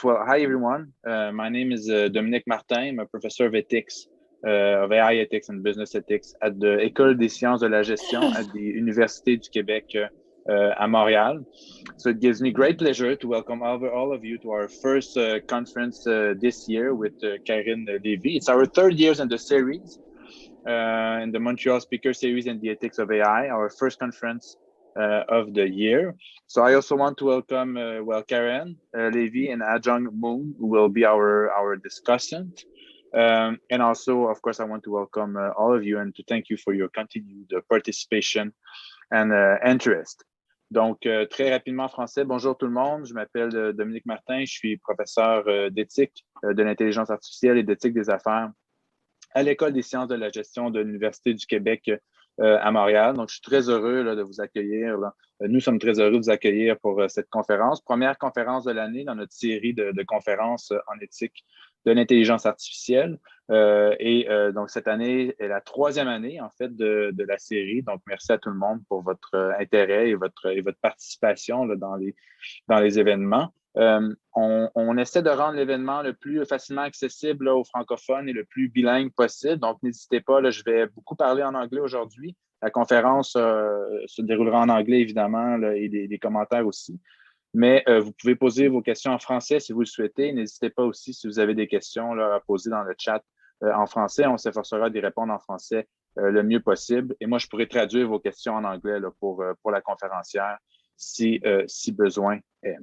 Well, hi everyone. My name is Dominique Martin. I'm a professor of ethics, of AI ethics and business ethics at the École des sciences de la gestion at the Université du Québec à Montréal. So it gives me great pleasure to welcome all of you to our first conference this year with Karine Lévy. It's our third year in the series, in the Montreal Speaker Series and the Ethics of AI, our first conference of the year. So I also want to welcome, Karen Levy and Adjung Moon, who will be our discussant. And also, of course, I want to welcome all of you and to thank you for your continued participation and interest. Donc, très rapidement en français, bonjour tout le monde, je m'appelle Dominique Martin, je suis professeur d'éthique de l'intelligence artificielle et d'éthique des affaires à l'École des sciences de la gestion de l'Université du Québec à Montréal. Donc, je suis très heureux là, de vous accueillir. Là. Nous sommes très heureux de vous accueillir pour cette conférence, première conférence de l'année dans notre série de conférences en éthique de l'intelligence artificielle. Donc, cette année est la troisième année, en fait, de la série. Donc, merci à tout le monde pour votre intérêt et votre participation là, dans les événements. On essaie de rendre l'événement le plus facilement accessible là, aux francophones et le plus bilingue possible. Donc, n'hésitez pas, là, je vais beaucoup parler en anglais aujourd'hui. La conférence se déroulera en anglais, évidemment, là, et des commentaires aussi. Mais vous pouvez poser vos questions en français si vous le souhaitez. N'hésitez pas aussi, si vous avez des questions là, à poser dans le chat en français. On s'efforcera d'y répondre en français le mieux possible. Et moi, je pourrais traduire vos questions en anglais là, pour la conférencière si besoin est.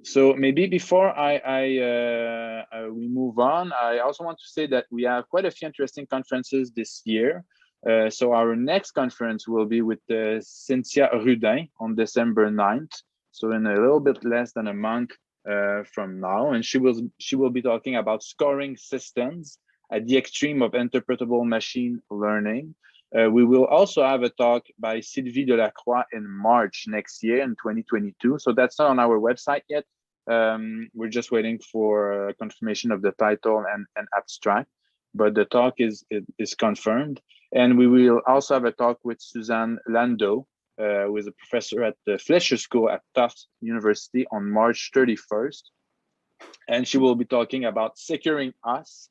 So maybe before we move on, I also want to say that we have quite a few interesting conferences this year. So our next conference will be with Cynthia Rudin on December 9th. So in a little bit less than a month from now. And she will be talking about scoring systems at the extreme of interpretable machine learning. We will also have a talk by Sylvie Delacroix in March next year in 2022. So that's not on our website yet. We're just waiting for confirmation of the title and abstract, but the talk is confirmed. And we will also have a talk with Suzanne Landau, who is a professor at the Fletcher School at Tufts University on March 31st. And she will be talking about securing us,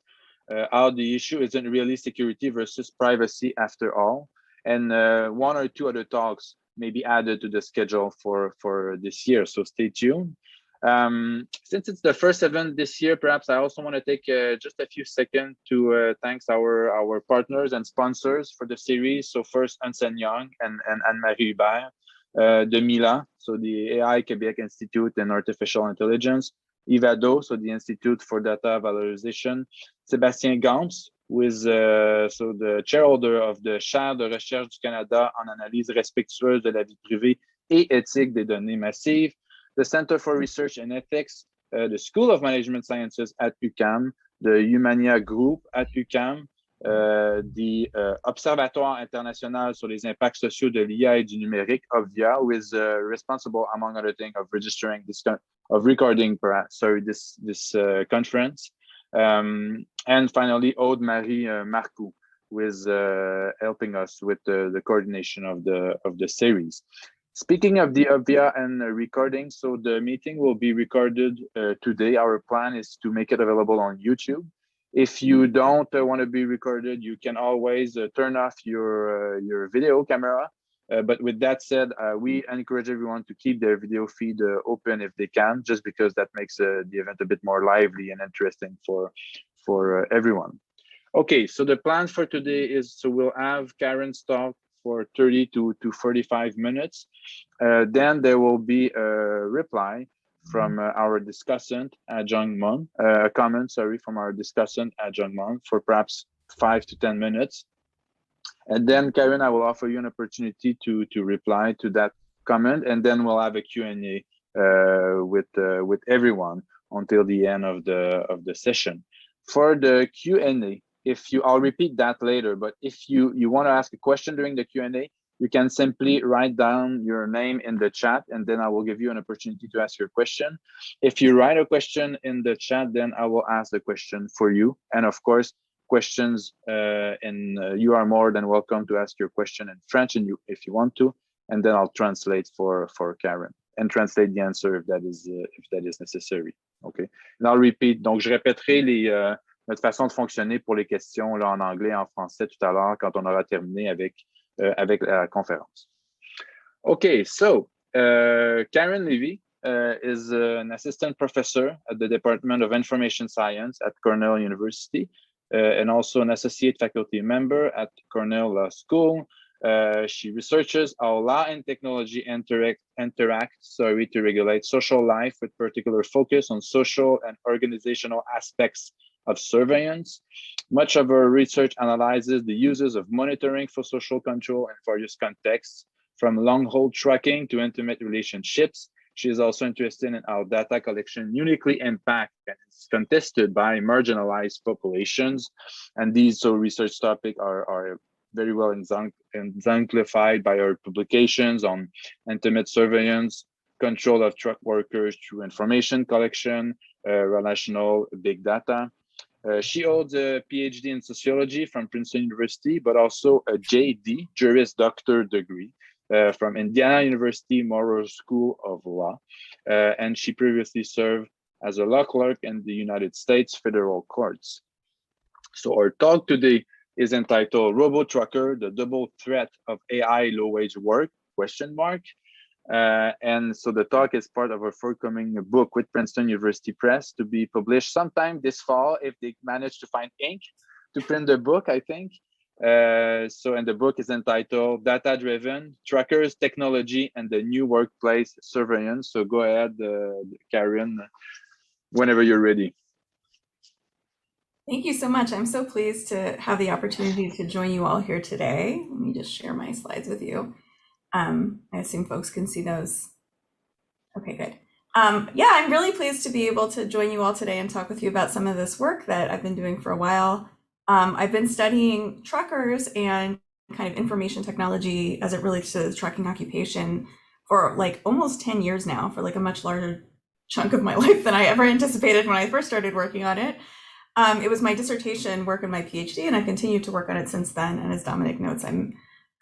how the issue isn't really security versus privacy after all. And one or two other talks may be added to the schedule for this year, so stay tuned. Since it's the first event this year, perhaps I also want to take just a few seconds to thank our partners and sponsors for the series. So first, Ernst & Young and Anne-Marie Hubert, de Mila, so the AI Quebec Institute in Artificial Intelligence, IVADO, so the Institute for Data Valorization, Sébastien Gams, who is so the chairholder of the Chaire de recherche du Canada en analyse respectueuse de la vie privée et éthique des données massives, the Center for Research and Ethics, the School of Management Sciences at UQAM, the Humania Group at UQAM, the Observatoire International sur les impacts sociaux de l'IA et du numérique, OVIA, who is responsible, among other things, of registering this conference. And finally, Aude Marie Marcoux, who is helping us with the coordination of the series. Speaking of the OVIA and recording, so the meeting will be recorded today. Our plan is to make it available on YouTube. If you don't want to be recorded, you can always turn off your video camera. But with that said, we encourage everyone to keep their video feed open if they can, just because that makes the event a bit more lively and interesting for everyone. Okay, so the plan for today is, so we'll have Karen's talk for 30 to 45 minutes. Then there will be a reply from our discussant, Adjung Mon, a comment, from our discussant, Adjung Mon, for perhaps 5 to 10 minutes. And then, Karen, I will offer you an opportunity to reply to that comment, and then we'll have a Q&A with everyone until the end of the session. For the Q&A, I'll repeat that later, but if you want to ask a question during the Q&A, you can simply write down your name in the chat, and then I will give you an opportunity to ask your question. If you write a question in the chat, then I will ask the question for you. And of course, questions, you are more than welcome to ask your question in French if you want to, and then I'll translate for Karen. and translate the answer if that is necessary. Okay. And I'll repeat. Donc, je répéterai notre façon de fonctionner pour les questions là, en anglais et en français tout à l'heure quand on aura terminé avec la conférence. Okay, so Karen Levy is an assistant professor at the Department of Information Science at Cornell University and also an associate faculty member at Cornell Law School. She researches how law and technology interact to regulate social life with particular focus on social and organizational aspects of surveillance. Much of her research analyzes the uses of monitoring for social control in various contexts, from long-haul tracking to intimate relationships. She is also interested in how data collection uniquely impacts and is contested by marginalized populations. And these research topics are very well exemplified by her publications on intimate surveillance, control of truck workers through information collection, relational big data. She holds a PhD in sociology from Princeton University, but also a JD, Juris Doctor degree from Indiana University Morrow School of Law. And she previously served as a law clerk in the United States federal courts. So our talk today is entitled RoboTrucker, the double threat of AI low-wage work, ? And so the talk is part of a forthcoming book with Princeton University Press to be published sometime this fall if they manage to find ink to print the book, I think. And the book is entitled Data-Driven, Truckers, Technology, and the New Workplace Surveillance. So go ahead, Karen, whenever you're ready. Thank you so much. I'm so pleased to have the opportunity to join you all here today. Let me just share my slides with you. I assume folks can see those. Okay, good. Yeah, I'm really pleased to be able to join you all today and talk with you about some of this work that I've been doing for a while. I've been studying truckers and kind of information technology as it relates to the trucking occupation for like almost 10 years now, for like a much larger chunk of my life than I ever anticipated when I first started working on it. It was my dissertation work in my PhD, and I continued to work on it since then. And as Dominic notes,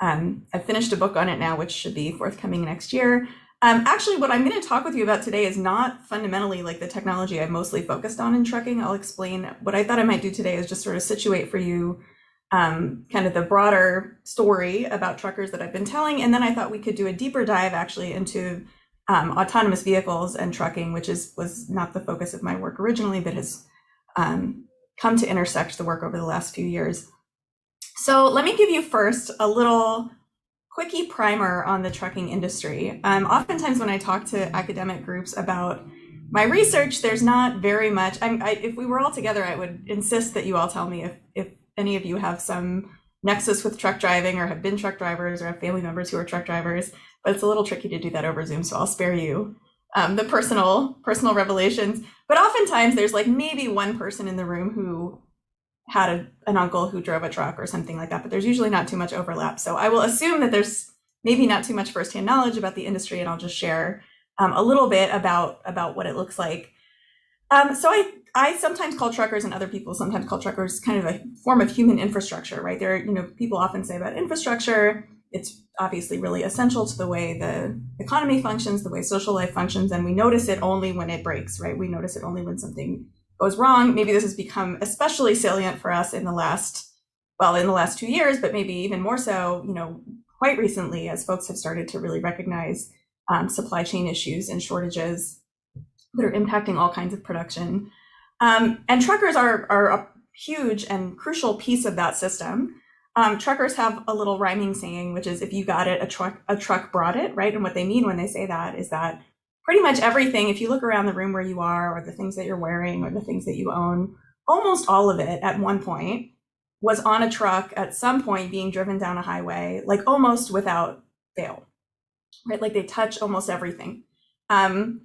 I've finished a book on it now, which should be forthcoming next year. Actually, what I'm going to talk with you about today is not fundamentally like the technology I've mostly focused on in trucking. I'll explain. What I thought I might do today is just sort of situate for you kind of the broader story about truckers that I've been telling. And then I thought we could do a deeper dive actually into autonomous vehicles and trucking, which was not the focus of my work originally, but has come to intersect the work over the last few years. So let me give you first a little quickie primer on the trucking industry. Oftentimes when I talk to academic groups about my research, there's not very much. If we were all together, I would insist that you all tell me if any of you have some nexus with truck driving or have been truck drivers or have family members who are truck drivers, but it's a little tricky to do that over Zoom, so I'll spare you the personal revelations. But oftentimes there's like maybe one person in the room who had an uncle who drove a truck or something like that, but there's usually not too much overlap. So I will assume that there's maybe not too much firsthand knowledge about the industry, and I'll just share a little bit about what it looks like. So I sometimes call truckers, and other people sometimes call truckers, kind of a form of human infrastructure, right? People often say about infrastructure, it's obviously really essential to the way the economy functions, the way social life functions, and we notice it only when it breaks, right? We notice it only when something goes wrong. Maybe this has become especially salient for us in the last 2 years, but maybe even more so, quite recently, as folks have started to really recognize supply chain issues and shortages that are impacting all kinds of production. And truckers are a huge and crucial piece of that system. Truckers have a little rhyming saying, which is, if you got it, a truck brought it, right? And what they mean when they say that is that pretty much everything, if you look around the room where you are, or the things that you're wearing, or the things that you own, almost all of it at one point was on a truck at some point being driven down a highway, like almost without fail, right? Like they touch almost everything. So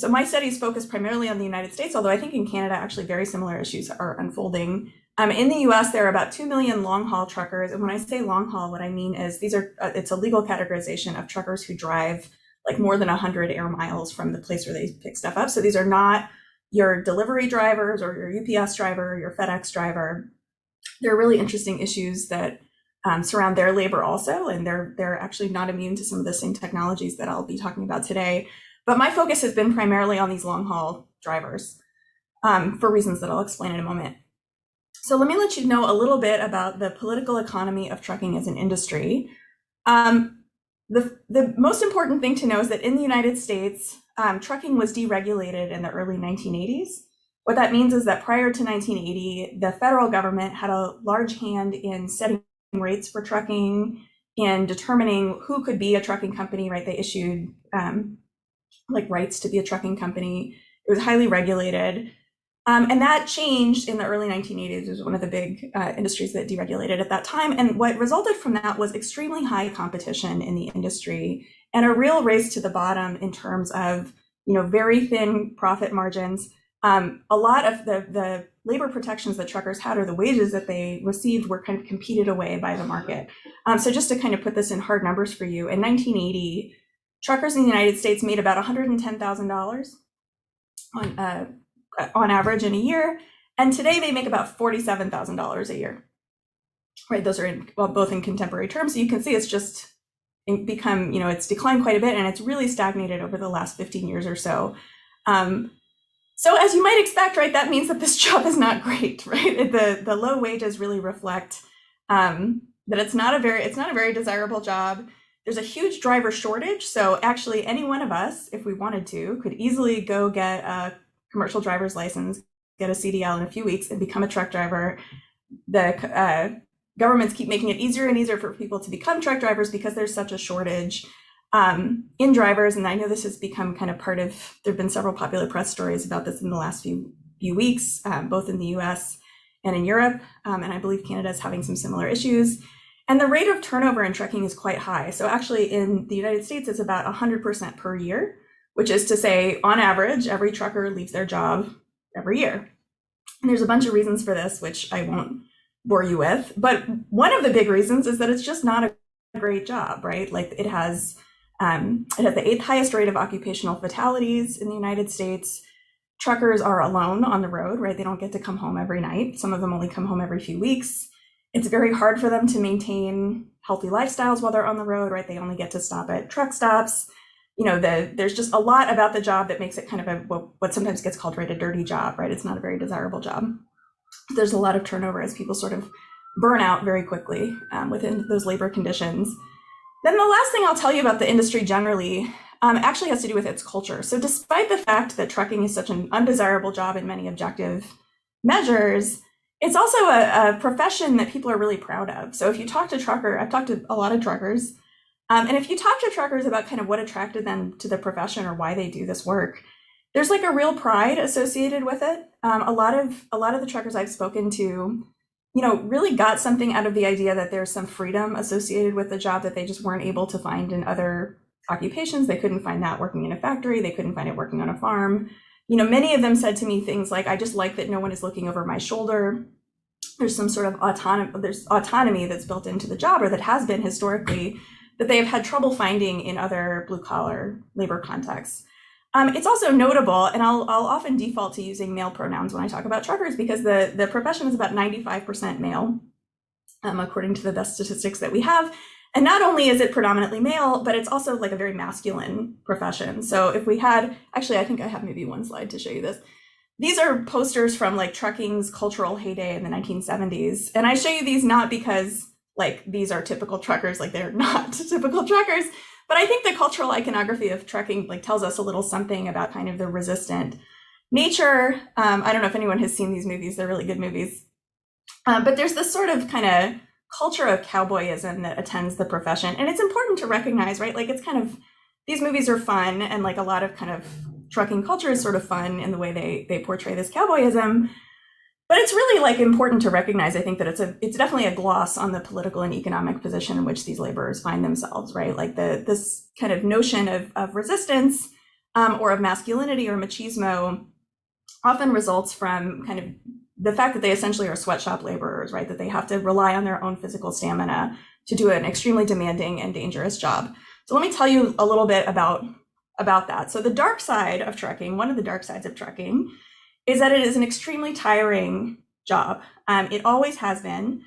my studies focus primarily on the United States, although I think in Canada, actually very similar issues are unfolding. In the US, there are about 2 million long-haul truckers. And when I say long-haul, what I mean is it's a legal categorization of truckers who drive like more than 100 air miles from the place where they pick stuff up. So these are not your delivery drivers or your UPS driver, or your FedEx driver. They're really interesting issues that surround their labor also, and they're actually not immune to some of the same technologies that I'll be talking about today. But my focus has been primarily on these long haul drivers for reasons that I'll explain in a moment. So let me let you know a little bit about the political economy of trucking as an industry. The most important thing to know is that in the United States, trucking was deregulated in the early 1980s. What that means is that prior to 1980, the federal government had a large hand in setting rates for trucking and determining who could be a trucking company, right? They issued like rights to be a trucking company. It was highly regulated. And that changed in the early 1980s. It was one of the big industries that deregulated at that time. And what resulted from that was extremely high competition in the industry and a real race to the bottom in terms of, very thin profit margins. A lot of the labor protections that truckers had or the wages that they received were kind of competed away by the market. So just to kind of put this in hard numbers for you, in 1980, truckers in the United States made about $110,000 on average in a year, and today they make about $47,000 a year. Right, those are both in contemporary terms. So you can see it's just become, it's declined quite a bit, and it's really stagnated over the last 15 years or so. So as you might expect, right, that means that this job is not great, right? The low wages really reflect that it's not a very desirable job. There's a huge driver shortage. So actually any one of us, if we wanted to, could easily go get a commercial driver's license, get a CDL in a few weeks and become a truck driver. The governments keep making it easier and easier for people to become truck drivers because there's such a shortage in drivers. And I know this has become kind of part of, there've been several popular press stories about this in the last few weeks, both in the US and in Europe. And I believe Canada is having some similar issues. And the rate of turnover in trucking is quite high. So actually in the United States, it's about 100% per year, which is to say, on average, every trucker leaves their job every year. And there's a bunch of reasons for this, which I won't bore you with. But one of the big reasons is that it's just not a great job, right? Like it has the 8th highest rate of occupational fatalities in the United States. Truckers are alone on the road, right? They don't get to come home every night. Some of them only come home every few weeks. It's very hard for them to maintain healthy lifestyles while they're on the road, right? They only get to stop at truck stops. There's just a lot about the job that makes it kind of what sometimes gets called, right, a dirty job, right? It's not a very desirable job. There's a lot of turnover as people sort of burn out very quickly within those labor conditions. Then the last thing I'll tell you about the industry generally actually has to do with its culture. So despite the fact that trucking is such an undesirable job in many objective measures, it's also a profession that people are really proud of. So if you talk to I've talked to a lot of truckers, and if you talk to truckers about kind of what attracted them to the profession or why they do this work, there's like a real pride associated with it. A lot of the truckers I've spoken to, really got something out of the idea that there's some freedom associated with the job that they just weren't able to find in other occupations. They couldn't find that working in a factory. They couldn't find it working on a farm. Many of them said to me things like, I just like that no one is looking over my shoulder. There's some sort of autonomy that's built into the job, or that has been historically, that they have had trouble finding in other blue collar labor contexts. It's also notable, and I'll often default to using male pronouns when I talk about truckers, because the profession is about 95% male, according to the best statistics that we have. And not only is it predominantly male, but it's also like a very masculine profession. So if we had, actually, I think I have maybe one slide to show you this. These are posters from like trucking's cultural heyday in the 1970s. And I show you these not because like these are typical truckers, like they're not typical truckers, but I think the cultural iconography of trucking like tells us a little something about kind of the resistant nature. I don't know if anyone has seen these movies, they're really good movies. But there's this sort of kind of culture of cowboyism that attends the profession. And it's important to recognize, right? Like it's kind of, these movies are fun, and like a lot of kind of trucking culture is sort of fun in the way they portray this cowboyism. But it's really like important to recognize, I think, that it's definitely a gloss on the political and economic position in which these laborers find themselves, right? Like this kind of notion of resistance or of masculinity or machismo often results from kind of the fact that they essentially are sweatshop laborers, right? That they have to rely on their own physical stamina to do an extremely demanding and dangerous job. So let me tell you a little bit about that. So the dark side of trucking, one of the dark sides of trucking, is that it is an extremely tiring job. It always has been.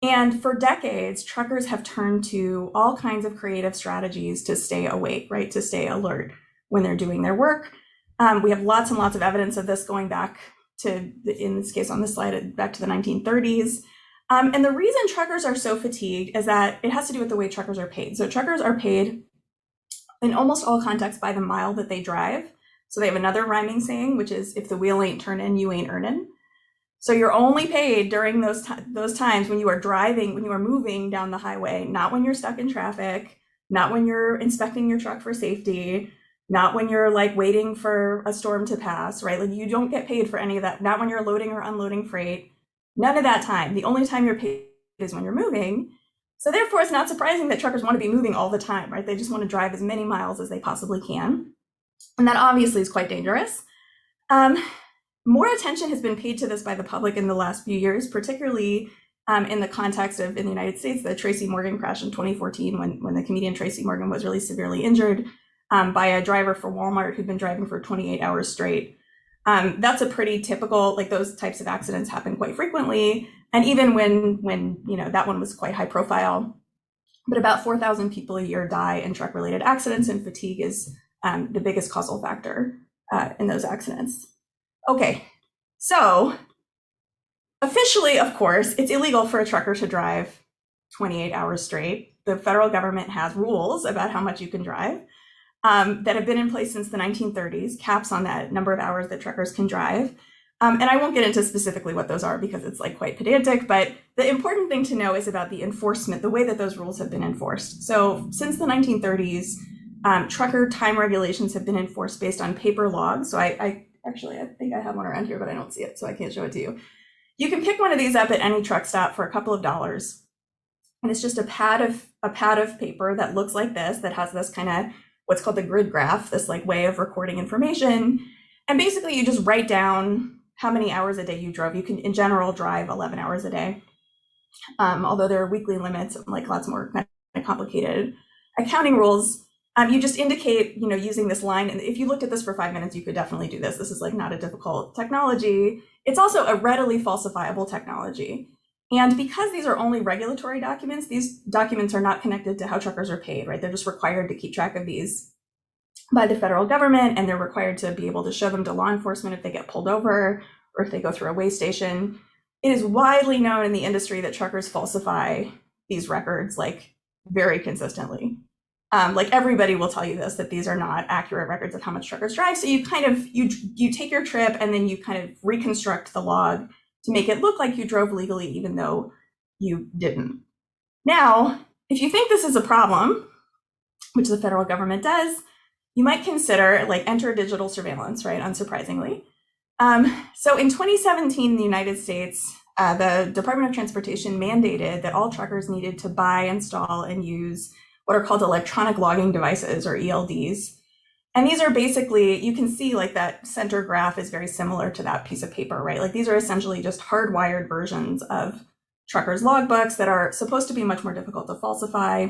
And for decades, truckers have turned to all kinds of creative strategies to stay awake, right? To stay alert when they're doing their work. We have lots and lots of evidence of this going back to, in this case on this slide, back to the 1930s. And the reason truckers are so fatigued is that it has to do with the way truckers are paid. So truckers are paid in almost all contexts by the mile that they drive. So they have another rhyming saying, which is, if the wheel ain't turning, you ain't earning. So you're only paid during those times when you are driving, when you are moving down the highway, not when you're stuck in traffic, not when you're inspecting your truck for safety, not when you're like waiting for a storm to pass, right? Like you don't get paid for any of that, not when you're loading or unloading freight, none of that time. The only time you're paid is when you're moving. So therefore, it's not surprising that truckers want to be moving all the time, right? They just want to drive as many miles as they possibly can. And that obviously is quite dangerous. More attention has been paid to this by the public in the last few years, particularly in the context of, in the United States, the Tracy Morgan crash in 2014, when the comedian Tracy Morgan was really severely injured by a driver for Walmart who'd been driving for 28 hours straight. That's a pretty typical, like those types of accidents happen quite frequently. And even when you know, that one was quite high profile, but about 4,000 people a year die in truck-related accidents, and fatigue is the biggest causal factor in those accidents. Okay, so officially, of course, it's illegal for a trucker to drive 28 hours straight. The federal government has rules about how much you can drive that have been in place since the 1930s, caps on that number of hours that truckers can drive. And I won't get into specifically what those are because it's like quite pedantic, but the important thing to know is about the enforcement, the way that those rules have been enforced. So since the 1930s, trucker time regulations have been enforced based on paper logs. So I think I have one around here, but I don't see it, so I can't show it to you. You can pick one of these up at any truck stop for a couple of dollars. And it's just a pad of paper that looks like this, that has this kind of what's called the grid graph, this like way of recording information. And basically you just write down how many hours a day you drove. You can, in general, drive 11 hours a day. Although there are weekly limits, like lots more kind of complicated accounting rules. You just indicate, you know, using this line. And if you looked at this for 5 minutes, you could definitely do this. This is like not a difficult technology. It's also a readily falsifiable technology. And because these are only regulatory documents, these documents are not connected to how truckers are paid, right? They're just required to keep track of these by the federal government, and they're required to be able to show them to law enforcement if they get pulled over or if they go through a weigh station. It is widely known in the industry that truckers falsify these records like very consistently. Like everybody will tell you this, that these are not accurate records of how much truckers drive. So you kind of, you take your trip and then you kind of reconstruct the log to make it look like you drove legally, even though you didn't. Now, if you think this is a problem, which the federal government does, you might consider like enter digital surveillance, right? Unsurprisingly. So in 2017 in the United States, the Department of Transportation mandated that all truckers needed to buy, install, and use what are called electronic logging devices, or ELDs. And these are basically, you can see like that center graph is very similar to that piece of paper, right? Like these are essentially just hardwired versions of truckers' logbooks that are supposed to be much more difficult to falsify.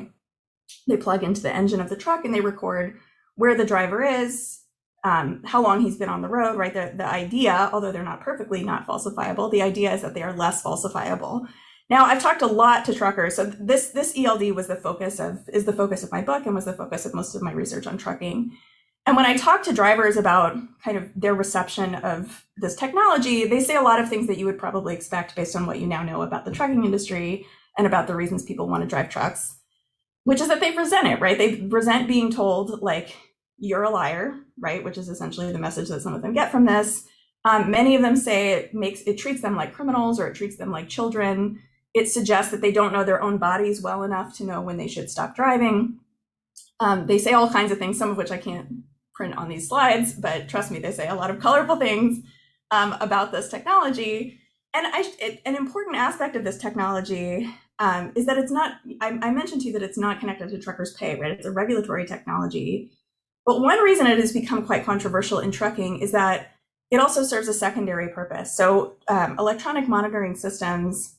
They plug into the engine of the truck and they record where the driver is, how long he's been on the road, right? The idea, although they're not perfectly not falsifiable, the idea is that they are less falsifiable. Now, I've talked a lot to truckers. So this ELD was is the focus of my book and was the focus of most of my research on trucking. And when I talk to drivers about kind of their reception of this technology, they say a lot of things that you would probably expect based on what you now know about the trucking industry and about the reasons people want to drive trucks, which is that they resent it, right? They resent being told like, you're a liar, right? Which is essentially the message that some of them get from this. Many of them say it treats them like criminals, or it treats them like children. It suggests that they don't know their own bodies well enough to know when they should stop driving. They say all kinds of things, some of which I can't print on these slides, but trust me, they say a lot of colorful things about this technology. And an important aspect of this technology is that it's not, I mentioned to you that it's not connected to truckers' pay, right? It's a regulatory technology. But one reason it has become quite controversial in trucking is that it also serves a secondary purpose. So electronic monitoring systems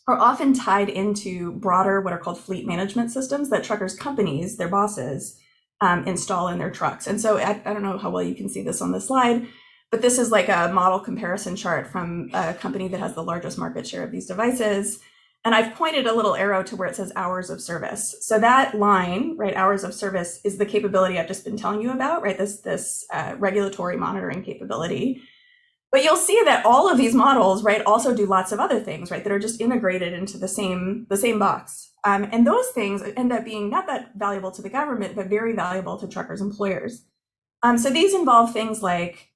are often tied into broader, what are called fleet management systems that truckers' companies, their bosses, install in their trucks. And so I don't know how well you can see this on the slide, but this is like a model comparison chart from a company that has the largest market share of these devices. And I've pointed a little arrow to where it says hours of service. So that line, right, hours of service, is the capability I've just been telling you about, right? This regulatory monitoring capability. But you'll see that all of these models, right, also do lots of other things, right, that are just integrated into the same box. And those things end up being not that valuable to the government, but very valuable to truckers' employers. So these involve things like,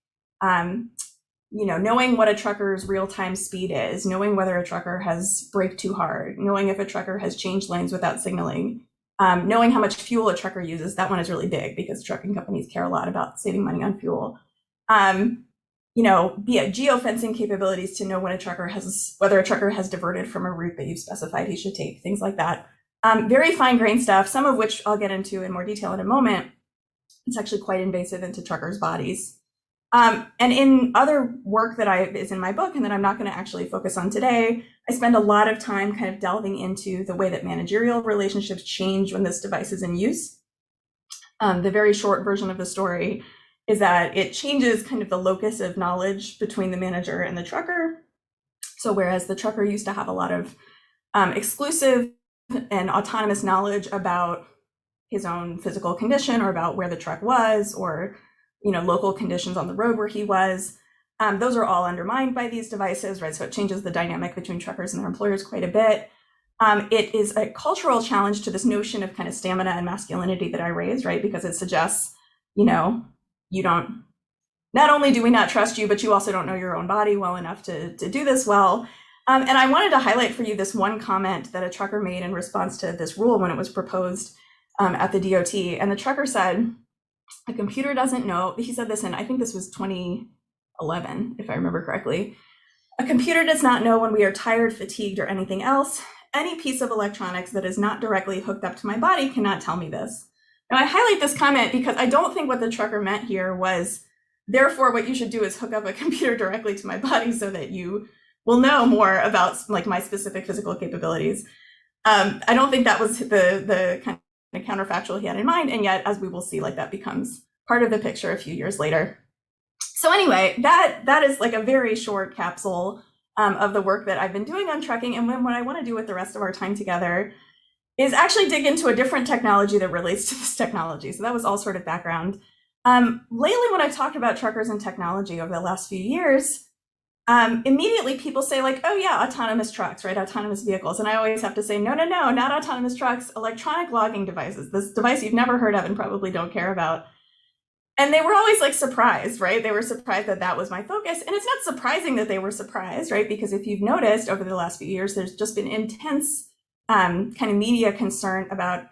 knowing what a trucker's real-time speed is, knowing whether a trucker has braked too hard, knowing if a trucker has changed lanes without signaling, knowing how much fuel a trucker uses. That one is really big because trucking companies care a lot about saving money on fuel. Geofencing capabilities to know when whether a trucker has diverted from a route that you've specified he should take, things like that. Very fine-grained stuff, some of which I'll get into in more detail in a moment. It's actually quite invasive into truckers' bodies. And in other work that is in my book and that I'm not going to actually focus on today, I spend a lot of time kind of delving into the way that managerial relationships change when this device is in use. The very short version of the story is that it changes kind of the locus of knowledge between the manager and the trucker. So whereas the trucker used to have a lot of exclusive and autonomous knowledge about his own physical condition or about where the truck was, or local conditions on the road where he was, those are all undermined by these devices, right? So it changes the dynamic between truckers and their employers quite a bit. It is a cultural challenge to this notion of kind of stamina and masculinity that I raised, right? Because it suggests, you don't, not only do we not trust you, but you also don't know your own body well enough to do this well. And I wanted to highlight for you this one comment that a trucker made in response to this rule when it was proposed at the DOT. And the trucker said, a computer doesn't know, he said this in, I think this was 2011, if I remember correctly. A computer does not know when we are tired, fatigued, or anything else. Any piece of electronics that is not directly hooked up to my body cannot tell me this. Now I highlight this comment because I don't think what the trucker meant here was, therefore what you should do is hook up a computer directly to my body so that you will know more about like my specific physical capabilities. I don't think that was the kind of counterfactual he had in mind, and yet, as we will see, like that becomes part of the picture a few years later. So anyway, that is like a very short capsule of the work that I've been doing on trucking, and what I want to do with the rest of our time together is actually dig into a different technology that relates to this technology. So that was all sort of background. Lately, when I've talked about truckers and technology over the last few years, immediately people say like, oh yeah, autonomous trucks, right? Autonomous vehicles. And I always have to say, no, not autonomous trucks, electronic logging devices, this device you've never heard of and probably don't care about. And they were always like surprised, right? They were surprised that that was my focus. And it's not surprising that they were surprised, right? Because if you've noticed over the last few years, there's just been intense kind of media concern about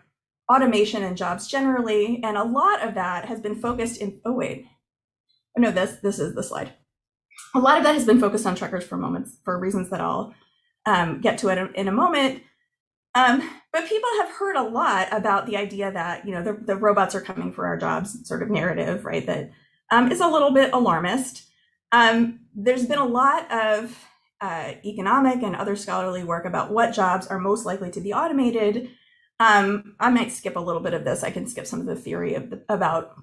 automation and jobs generally. And a lot of that has been focused in, this is the slide. A lot of that has been focused on truckers for reasons that I'll get to it in a moment. But people have heard a lot about the idea that, the robots are coming for our jobs sort of narrative, right? That is a little bit alarmist. There's been a lot of economic and other scholarly work about what jobs are most likely to be automated. I might skip a little bit of this. I can skip some of the theory about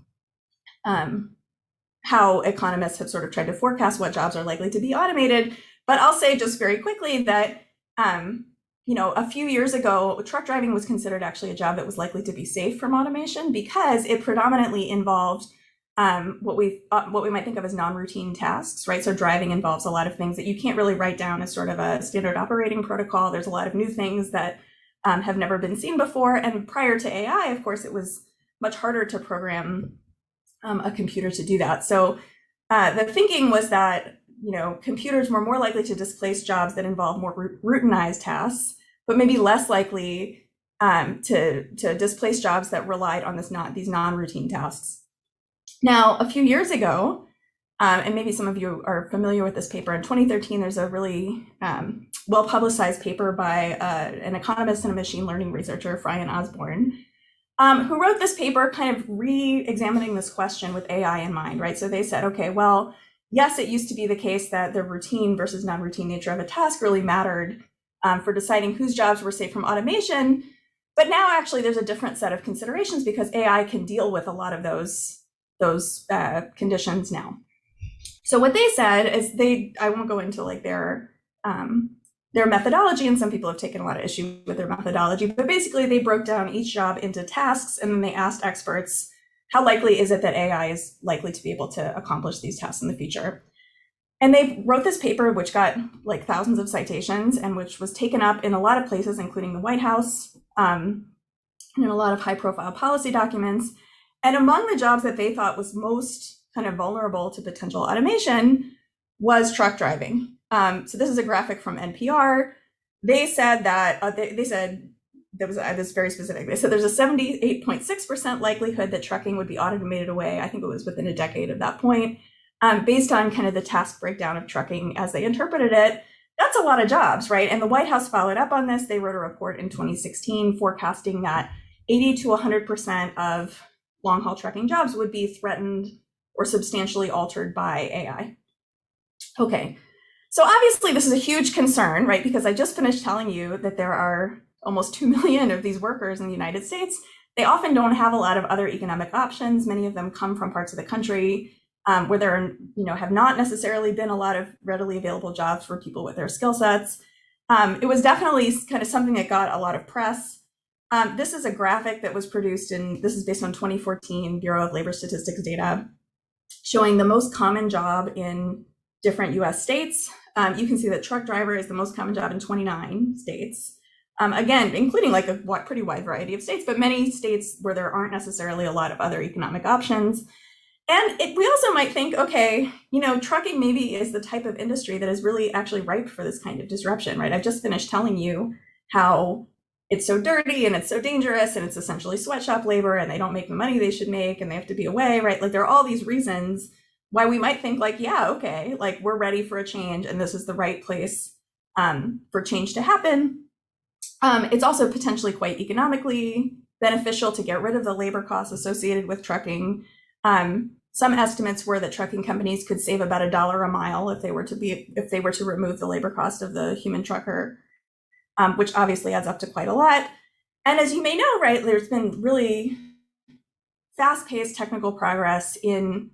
how economists have sort of tried to forecast what jobs are likely to be automated. But I'll say just very quickly that, a few years ago, truck driving was considered actually a job that was likely to be safe from automation because it predominantly involved what we might think of as non-routine tasks, right? So driving involves a lot of things that you can't really write down as sort of a standard operating protocol. There's a lot of new things that have never been seen before. And prior to AI, of course, it was much harder to program a computer to do that. So the thinking was that, computers were more likely to displace jobs that involve more routinized tasks, but maybe less likely to displace jobs that relied on these non-routine tasks. Now, a few years ago, and maybe some of you are familiar with this paper, in 2013, there's a really well-publicized paper by an economist and a machine learning researcher, Osborne, who wrote this paper kind of re-examining this question with AI in mind, right? So they said, okay, well, yes, it used to be the case that the routine versus non-routine nature of a task really mattered for deciding whose jobs were safe from automation. But now actually there's a different set of considerations because AI can deal with a lot of those conditions now. So what they said is I won't go into like their their methodology, and some people have taken a lot of issue with their methodology, but basically they broke down each job into tasks, and then they asked experts, how likely is it that AI is likely to be able to accomplish these tasks in the future? And they wrote this paper, which got like thousands of citations and which was taken up in a lot of places, including the White House, and in a lot of high profile policy documents. And among the jobs that they thought was most kind of vulnerable to potential automation was truck driving. So this is a graphic from NPR. They said that, they said, that was very specific. They said there's a 78.6% likelihood that trucking would be automated away. I think it was within a decade of that point, based on kind of the task breakdown of trucking as they interpreted it. That's a lot of jobs, right? And the White House followed up on this. They wrote a report in 2016 forecasting that 80 to 100% of long haul trucking jobs would be threatened or substantially altered by AI. Okay, so obviously this is a huge concern, right? Because I just finished telling you that there are almost 2 million of these workers in the United States. They often don't have a lot of other economic options. Many of them come from parts of the country where there are, have not necessarily been a lot of readily available jobs for people with their skill sets. It was definitely kind of something that got a lot of press. This is a graphic that was produced this is based on 2014 Bureau of Labor Statistics data, showing the most common job in different US states. You can see that truck driver is the most common job in 29 states. Again, including like a pretty wide variety of states, but many states where there aren't necessarily a lot of other economic options. And we also might think, okay, trucking maybe is the type of industry that is really actually ripe for this kind of disruption, right? I've just finished telling you how it's so dirty and it's so dangerous and it's essentially sweatshop labor and they don't make the money they should make and they have to be away, right? Like there are all these reasons why we might think like, yeah, okay, like we're ready for a change and this is the right place for change to happen. It's also potentially quite economically beneficial to get rid of the labor costs associated with trucking. Some estimates were that trucking companies could save about $1 a mile if they were to remove the labor cost of the human trucker, which obviously adds up to quite a lot. And as you may know, right, there's been really fast-paced technical progress in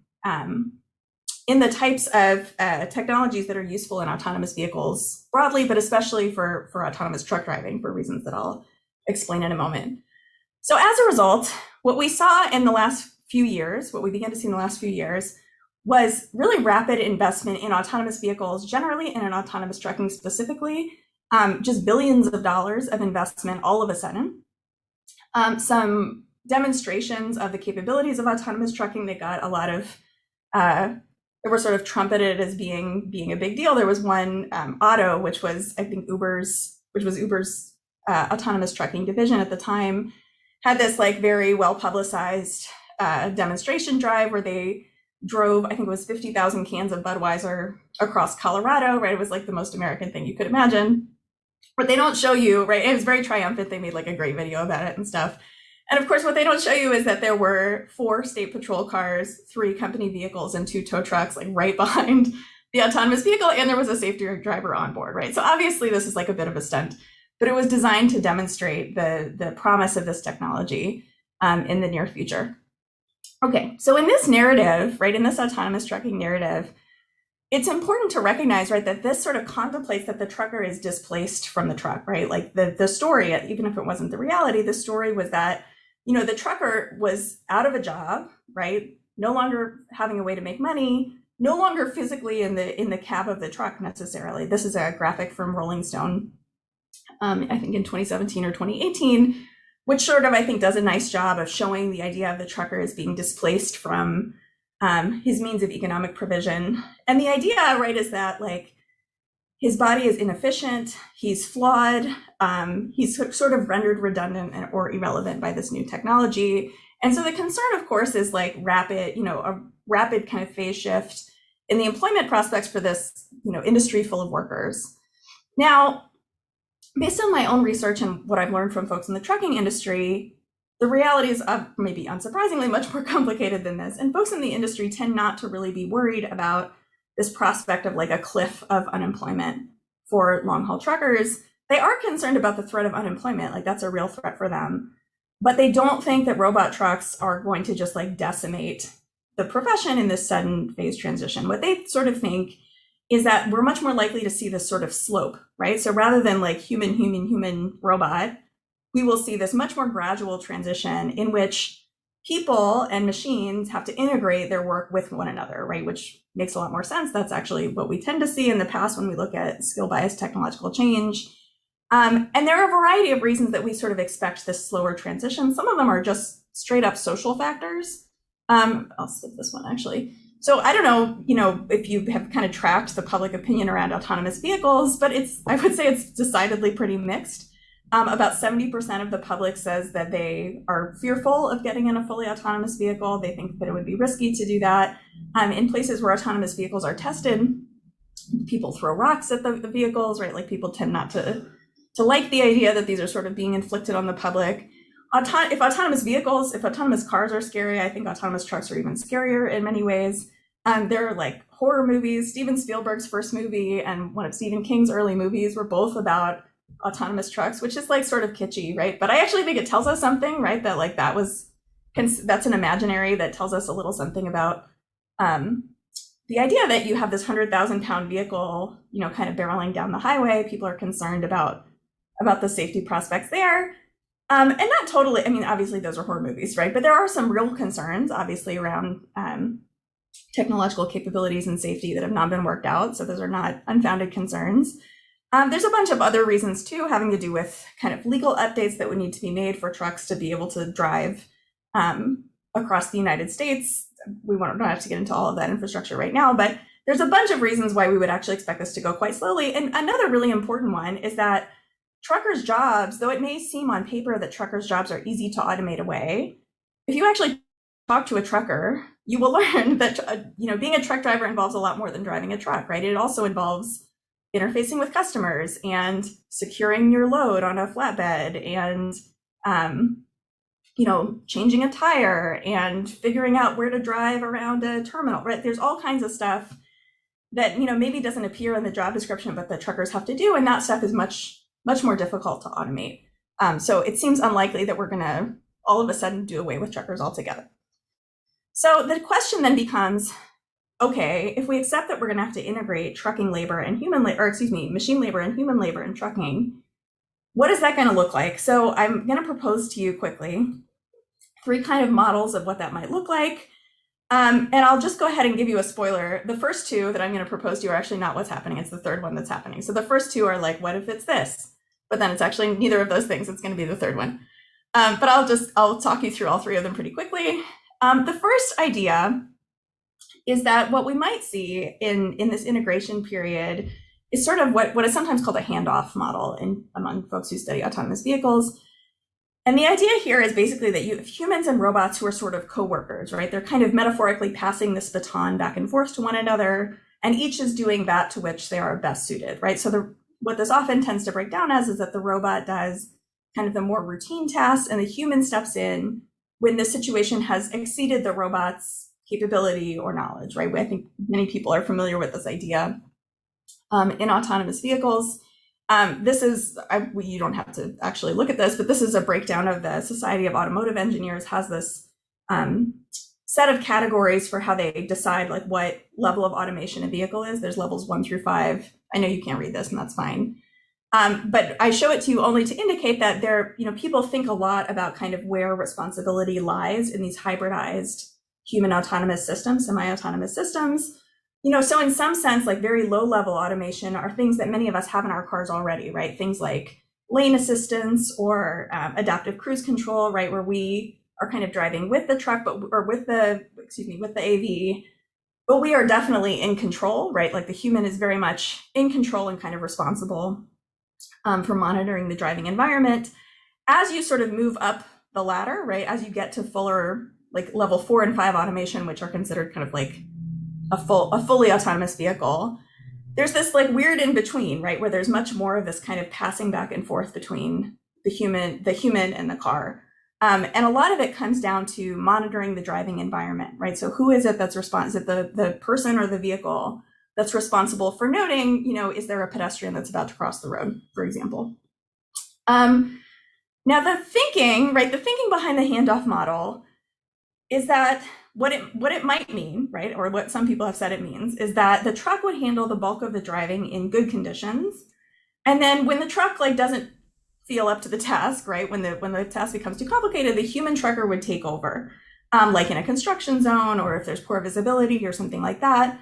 the types of technologies that are useful in autonomous vehicles broadly, but especially for autonomous truck driving for reasons that I'll explain in a moment. So as a result, what we saw in the last few years, what we began to see in the last few years, was really rapid investment in autonomous vehicles generally and in autonomous trucking specifically, just billions of dollars of investment all of a sudden. Some demonstrations of the capabilities of autonomous trucking that got a lot of, they were sort of trumpeted as being a big deal. There was one, Otto, which was, I think, Uber's autonomous trucking division at the time, had this like very well publicized demonstration drive where they drove, I think it was 50,000 cans of Budweiser across Colorado, right? It was like the most American thing you could imagine. But they don't show you, right? It was very triumphant. They made like a great video about it and stuff. And of course, what they don't show you is that there were 4 state patrol cars, 3 company vehicles, and 2 tow trucks like right behind the autonomous vehicle, and there was a safety driver on board, right? So obviously this is like a bit of a stunt, but it was designed to demonstrate the promise of this technology in the near future. Okay, so in this narrative, right, in this autonomous trucking narrative, it's important to recognize, right, that this sort of contemplates that the trucker is displaced from the truck, right? Like the story, even if it wasn't the reality, the story was that, the trucker was out of a job, right? No longer having a way to make money, no longer physically in the cab of the truck necessarily. This is a graphic from Rolling Stone, I think in 2017 or 2018, which sort of, I think, does a nice job of showing the idea of the trucker as being displaced from his means of economic provision. And the idea, right, is that like his body is inefficient, he's flawed, he's sort of rendered redundant or irrelevant by this new technology. And so the concern, of course, is like a rapid kind of phase shift in the employment prospects for this, industry full of workers. Now, based on my own research and what I've learned from folks in the trucking industry, the reality is maybe unsurprisingly much more complicated than this. And folks in the industry tend not to really be worried about this prospect of like a cliff of unemployment for long haul truckers. They are concerned about the threat of unemployment, like that's a real threat for them. But they don't think that robot trucks are going to just like decimate the profession in this sudden phase transition. What they sort of think is that we're much more likely to see this sort of slope, right? So rather than like human, human, human, robot, we will see this much more gradual transition in which people and machines have to integrate their work with one another, right? Which makes a lot more sense. That's actually what we tend to see in the past when we look at skill-biased technological change. And there are a variety of reasons that we sort of expect this slower transition. Some of them are just straight up social factors. I'll skip this one actually. So I don't know, if you have kind of tracked the public opinion around autonomous vehicles, but I would say it's decidedly pretty mixed. About 70% of the public says that they are fearful of getting in a fully autonomous vehicle. They think that it would be risky to do that. In places where autonomous vehicles are tested, people throw rocks at the vehicles, right? Like people tend not to like the idea that these are sort of being inflicted on the public. If autonomous cars are scary, I think autonomous trucks are even scarier in many ways. There are like horror movies. Steven Spielberg's first movie and one of Stephen King's early movies were both about autonomous trucks, which is like sort of kitschy, right? But I actually think it tells us something, right? That like that's an imaginary that tells us a little something about the idea that you have this 100,000-pound vehicle, kind of barreling down the highway. People are concerned about the safety prospects there. And not totally, obviously those are horror movies, right? But there are some real concerns, obviously, around technological capabilities and safety that have not been worked out. So those are not unfounded concerns. There's a bunch of other reasons too, having to do with kind of legal updates that would need to be made for trucks to be able to drive across the United States. We don't have to get into all of that infrastructure right now, but there's a bunch of reasons why we would actually expect this to go quite slowly. And another really important one is that truckers' jobs, though it may seem on paper that truckers' jobs are easy to automate away, if you actually talk to a trucker, you will learn that being a truck driver involves a lot more than driving a truck, right? It also involves interfacing with customers and securing your load on a flatbed and changing a tire and figuring out where to drive around a terminal, right? There's all kinds of stuff that maybe doesn't appear in the job description, but the truckers have to do, and that stuff is much more difficult to automate. So it seems unlikely that we're going to all of a sudden do away with truckers altogether. So the question then becomes, okay, if we accept that we're going to have to integrate trucking labor and machine labor and human labor in trucking, what is that going to look like? So I'm going to propose to you quickly 3 kind of models of what that might look like. And I'll just go ahead and give you a spoiler. The first 2 that I'm going to propose to you are actually not what's happening. It's the third one that's happening. So the first 2 are like, what if it's this? But then it's actually neither of those things. It's going to be the third one. But I'll talk you through all 3 of them pretty quickly. The first idea is that what we might see in this integration period is sort of what is sometimes called a handoff model among folks who study autonomous vehicles. And the idea here is basically that you have humans and robots who are sort of co-workers, right? They're kind of metaphorically passing this baton back and forth to one another, and each is doing that to which they are best suited, right? So what this often tends to break down as is that the robot does kind of the more routine tasks, and the human steps in when the situation has exceeded the robot's capability or knowledge, right? I think many people are familiar with this idea in autonomous vehicles. You don't have to actually look at this, but this is a breakdown of the Society of Automotive Engineers has this set of categories for how they decide like what level of automation a vehicle is. There's levels 1 through 5. I know you can't read this, and that's fine. But I show it to you only to indicate that people think a lot about kind of where responsibility lies in these hybridized human autonomous systems, semi-autonomous systems. So in some sense, like very low level automation are things that many of us have in our cars already, right? Things like lane assistance or adaptive cruise control, right? Where we are kind of driving with the truck, with the AV, but we are definitely in control, right? Like the human is very much in control and kind of responsible for monitoring the driving environment. As you sort of move up the ladder, right? As you get to fuller, like level 4 and 5 automation, which are considered kind of like a fully autonomous vehicle, there's this like weird in between, right? Where there's much more of this kind of passing back and forth between the human and the car. And a lot of it comes down to monitoring the driving environment, right? So who is it that's responsible? Is it the person or the vehicle that's responsible for noting, is there a pedestrian that's about to cross the road, for example? Now the thinking behind the handoff model is that what it might mean, right, or what some people have said it means, is that the truck would handle the bulk of the driving in good conditions, and then when the truck like doesn't feel up to the task, right, when the task becomes too complicated, the human trucker would take over, like in a construction zone, or if there's poor visibility or something like that.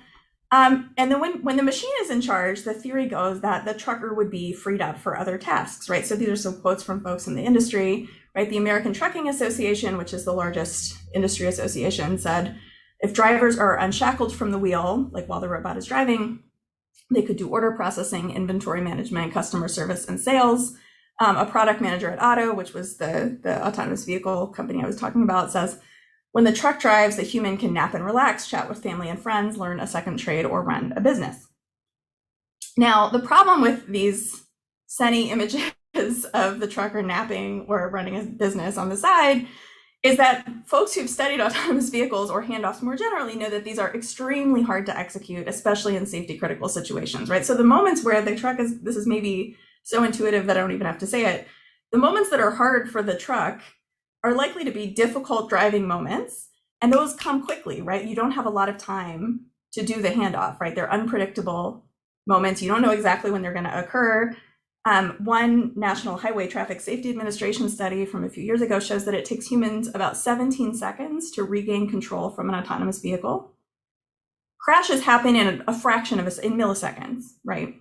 And then when the machine is in charge, the theory goes that the trucker would be freed up for other tasks, right? So these are some quotes from folks in the industry, right? The American Trucking Association, which is the largest industry association, said if drivers are unshackled from the wheel, like while the robot is driving, they could do order processing, inventory management, customer service, and sales. A product manager at Otto, which was the autonomous vehicle company I was talking about, says, when the truck drives, the human can nap and relax, chat with family and friends, learn a second trade, or run a business. Now, the problem with these sunny images of the trucker napping or running a business on the side is that folks who've studied autonomous vehicles or handoffs more generally know that these are extremely hard to execute, especially in safety critical situations, right? So the moments where the truck is, this is maybe so intuitive that I don't even have to say it, the moments that are hard for the truck are likely to be difficult driving moments, and those come quickly, right? You don't have a lot of time to do the handoff, right? They're unpredictable moments. You don't know exactly when they're going to occur. One National Highway Traffic Safety Administration study from a few years ago shows that it takes humans about 17 seconds to regain control from an autonomous vehicle. Crashes happen in a fraction of in milliseconds, right?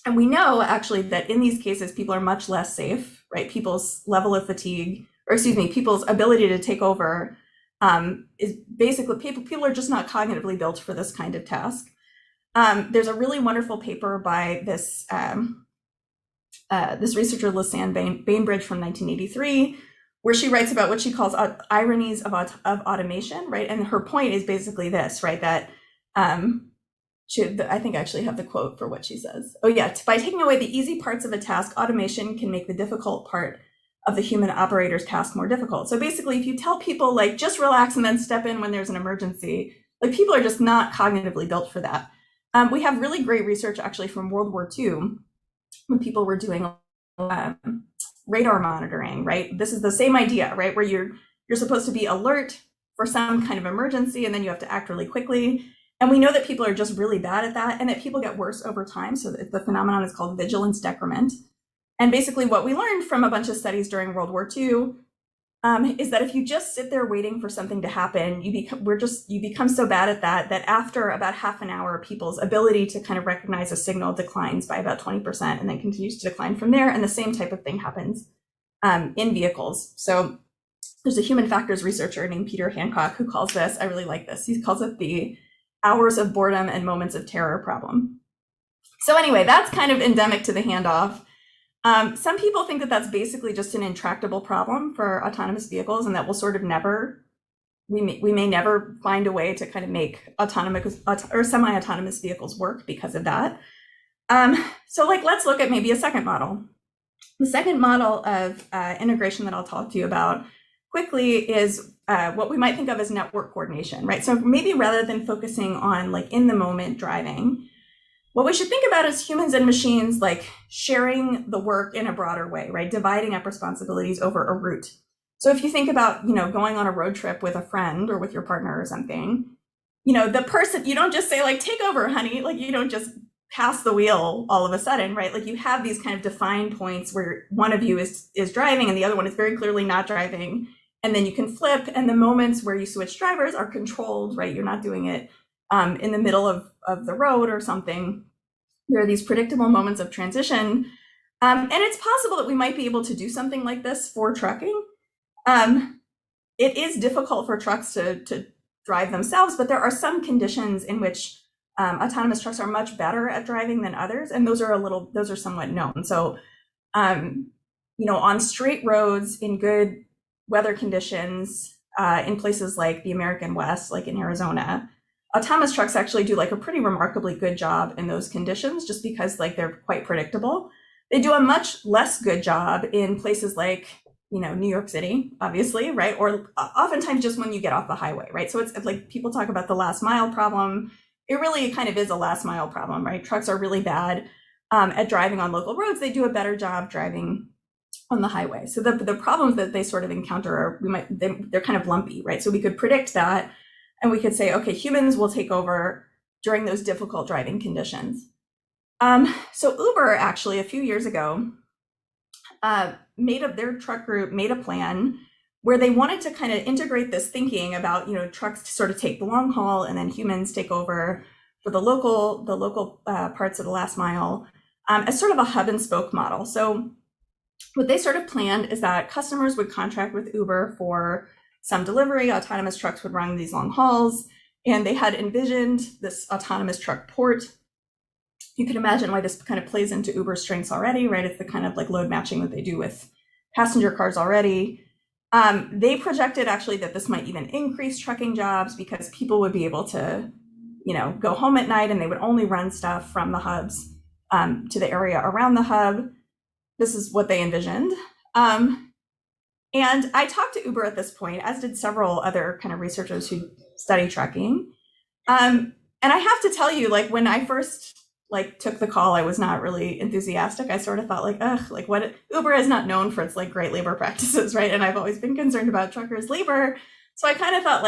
And we know actually that in these cases, people are much less safe, right? People's level of fatigue, or excuse me, people's ability to take over is basically, people are just not cognitively built for this kind of task. There's a really wonderful paper by this researcher, Lisanne Bainbridge from 1983, where she writes about what she calls ironies of automation, right? And her point is basically this, right? That I think I actually have the quote for what she says. Oh yeah, by taking away the easy parts of a task, automation can make the difficult part of the human operator's task more difficult. So basically, if you tell people like, just relax and then step in when there's an emergency, like people are just not cognitively built for that. We have really great research actually from World War II, when people were doing radar monitoring, right? This is the same idea, right? Where you're supposed to be alert for some kind of emergency, and then you have to act really quickly. And we know that people are just really bad at that, and that people get worse over time. So the phenomenon is called Vigilance Decrement. And basically what we learned from a bunch of studies during World War II is that if you just sit there waiting for something to happen, you become so bad at that after about half an hour, people's ability to kind of recognize a signal declines by about 20% and then continues to decline from there. And the same type of thing happens in vehicles. So there's a human factors researcher named Peter Hancock who calls this, I really like this, he calls it the hours of boredom and moments of terror problem. So anyway, that's kind of endemic to the handoff. Some people think that that's basically just an intractable problem for autonomous vehicles, and that we'll sort of we may never find a way to kind of make autonomous or semi-autonomous vehicles work because of that. So like, let's look at maybe a second model. The second model of integration that I'll talk to you about quickly is what we might think of as network coordination, right? So maybe rather than focusing on like in the moment driving, what we should think about is humans and machines like sharing the work in a broader way, right? Dividing up responsibilities over a route. So if you think about, going on a road trip with a friend or with your partner or something, the person, you don't just say like, take over, honey. Like you don't just pass the wheel all of a sudden, right? Like you have these kind of defined points where one of you is driving and the other one is very clearly not driving. And then you can flip, and the moments where you switch drivers are controlled, right? You're not doing it in the middle of the road or something. There are these predictable moments of transition. And it's possible that we might be able to do something like this for trucking. It is difficult for trucks to drive themselves, but there are some conditions in which autonomous trucks are much better at driving than others, and those are somewhat known. So, on straight roads in good weather conditions, in places like the American West, like in Arizona, autonomous trucks actually do like a pretty remarkably good job in those conditions, just because like they're quite predictable. They do a much less good job in places like, New York City, obviously, right? Or oftentimes just when you get off the highway, right? So it's like people talk about the last mile problem. It really kind of is a last mile problem, right? Trucks are really bad at driving on local roads. They do a better job driving on the highway. So the problems that they sort of encounter are, they're kind of lumpy, right? So we could predict that. And we could say, okay, humans will take over during those difficult driving conditions. So Uber actually a few years ago their truck group made a plan where they wanted to kind of integrate this thinking about, trucks to sort of take the long haul and then humans take over for the local parts of the last mile, as sort of a hub and spoke model. So what they sort of planned is that customers would contract with Uber for some delivery, autonomous trucks would run these long hauls, and they had envisioned this autonomous truck port. You can imagine why this kind of plays into Uber's strengths already, right? It's the kind of like load matching that they do with passenger cars already. They projected actually that this might even increase trucking jobs because people would be able to, go home at night and they would only run stuff from the hubs to the area around the hub. This is what they envisioned. And I talked to Uber at this point, as did several other kind of researchers who study trucking. And I have to tell you, like when I first took the call, I was not really enthusiastic. I sort of thought what Uber is not known for its great labor practices, right? And I've always been concerned about truckers' labor. So I kind of thought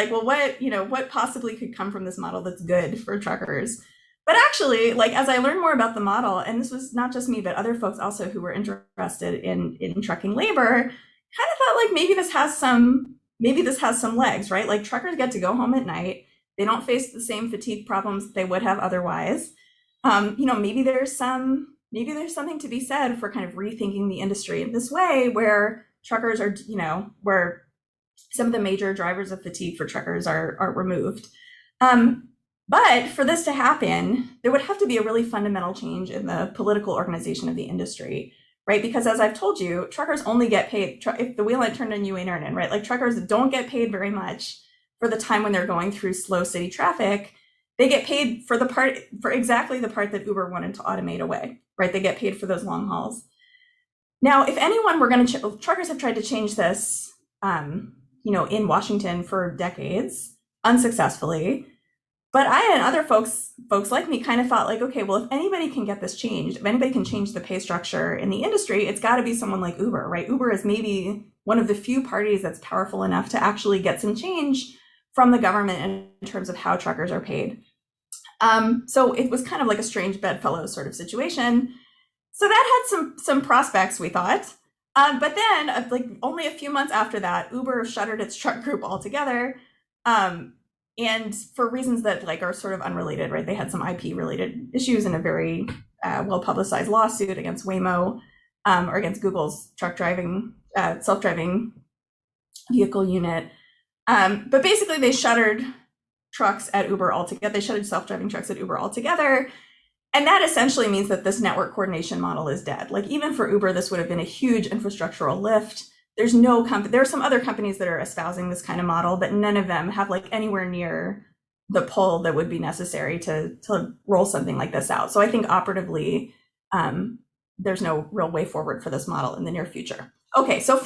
what possibly could come from this model that's good for truckers? But actually, as I learned more about the model, and this was not just me, but other folks also who were interested in trucking labor, kind of thought maybe this has some legs, right? Like truckers get to go home at night. They don't face the same fatigue problems that they would have otherwise. Maybe there's something to be said for kind of rethinking the industry in this way, where truckers are, where some of the major drivers of fatigue for truckers are removed. But for this to happen, there would have to be a really fundamental change in the political organization of the industry, right? Because as I've told you, truckers only get paid if the wheel ain't turned and you ain't earning, right? Like truckers don't get paid very much for the time when they're going through slow city traffic. They get paid for exactly the part that Uber wanted to automate away, right? They get paid for those long hauls. Now, if anyone truckers have tried to change this, in Washington for decades, unsuccessfully. But I and other folks like me kind of thought okay, well, if anybody can get this changed, if anybody can change the pay structure in the industry, it's got to be someone like Uber, right? Uber is maybe one of the few parties that's powerful enough to actually get some change from the government in terms of how truckers are paid. So it was kind of like a strange bedfellows sort of situation. So that had some prospects, we thought. But then, only a few months after that, Uber shuttered its truck group altogether. And for reasons that are sort of unrelated, right? They had some IP related issues in a very well-publicized lawsuit against Waymo, or against Google's self-driving vehicle unit. But basically they shuttered trucks at Uber altogether. They shuttered self-driving trucks at Uber altogether. And that essentially means that this network coordination model is dead. Even for Uber, this would have been a huge infrastructural lift. There's no there are some other companies that are espousing this kind of model, but none of them have anywhere near the pull that would be necessary to roll something like this out. So I think operatively, there's no real way forward for this model in the near future. Okay, so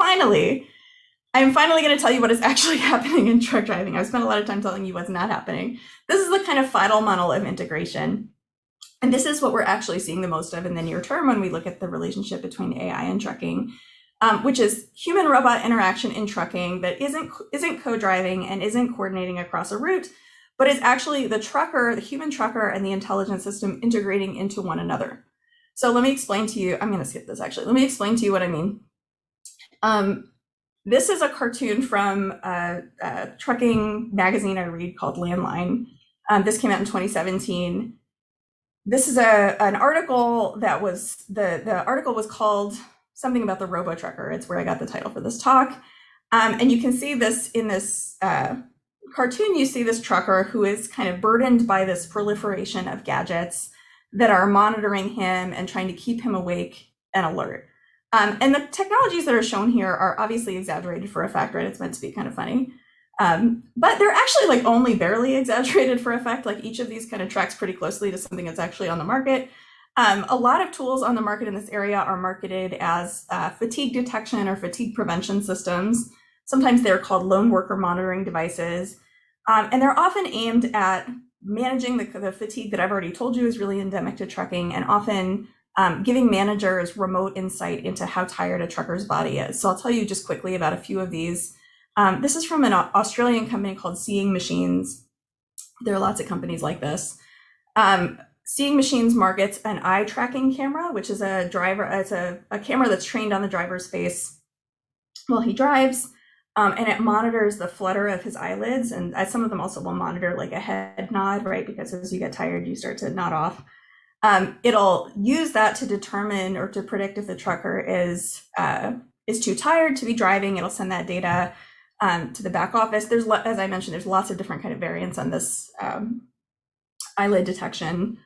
I'm finally going to tell you what is actually happening in truck driving. I've spent a lot of time telling you what's not happening. This is the kind of final model of integration. And this is what we're actually seeing the most of in the near term when we look at the relationship between AI and trucking. Which is human-robot interaction in trucking that isn't co-driving and isn't coordinating across a route, but is actually the human trucker, and the intelligence system integrating into one another. So let me explain to you. I'm going to skip this actually. Let me explain to you what I mean. This is a cartoon from a trucking magazine I read called Landline. This came out in 2017. This is an article that was the article was called something about the RoboTrucker. It's where I got the title for this talk. And you can see this in this cartoon. You see this trucker who is kind of burdened by this proliferation of gadgets that are monitoring him and trying to keep him awake and alert. And the technologies that are shown here are obviously exaggerated for effect, right? It's meant to be kind of funny. But they're actually only barely exaggerated for effect. Each of these kind of tracks pretty closely to something that's actually on the market. A lot of tools on the market in this area are marketed as fatigue detection or fatigue prevention systems. Sometimes they're called lone worker monitoring devices. And they're often aimed at managing the fatigue that I've already told you is really endemic to trucking, and often giving managers remote insight into how tired a trucker's body is. So I'll tell you just quickly about a few of these. This is from an Australian company called Seeing Machines. There are lots of companies like this. Seeing Machines markets an eye tracking camera, which is a camera that's trained on the driver's face while he drives, and it monitors the flutter of his eyelids. And some of them also will monitor like a head nod, right? Because as you get tired, you start to nod off. It'll use that to determine or to predict if the trucker is too tired to be driving. It'll send that data to the back office. There's, as I mentioned, there's lots of different kind of variants on this eyelid detection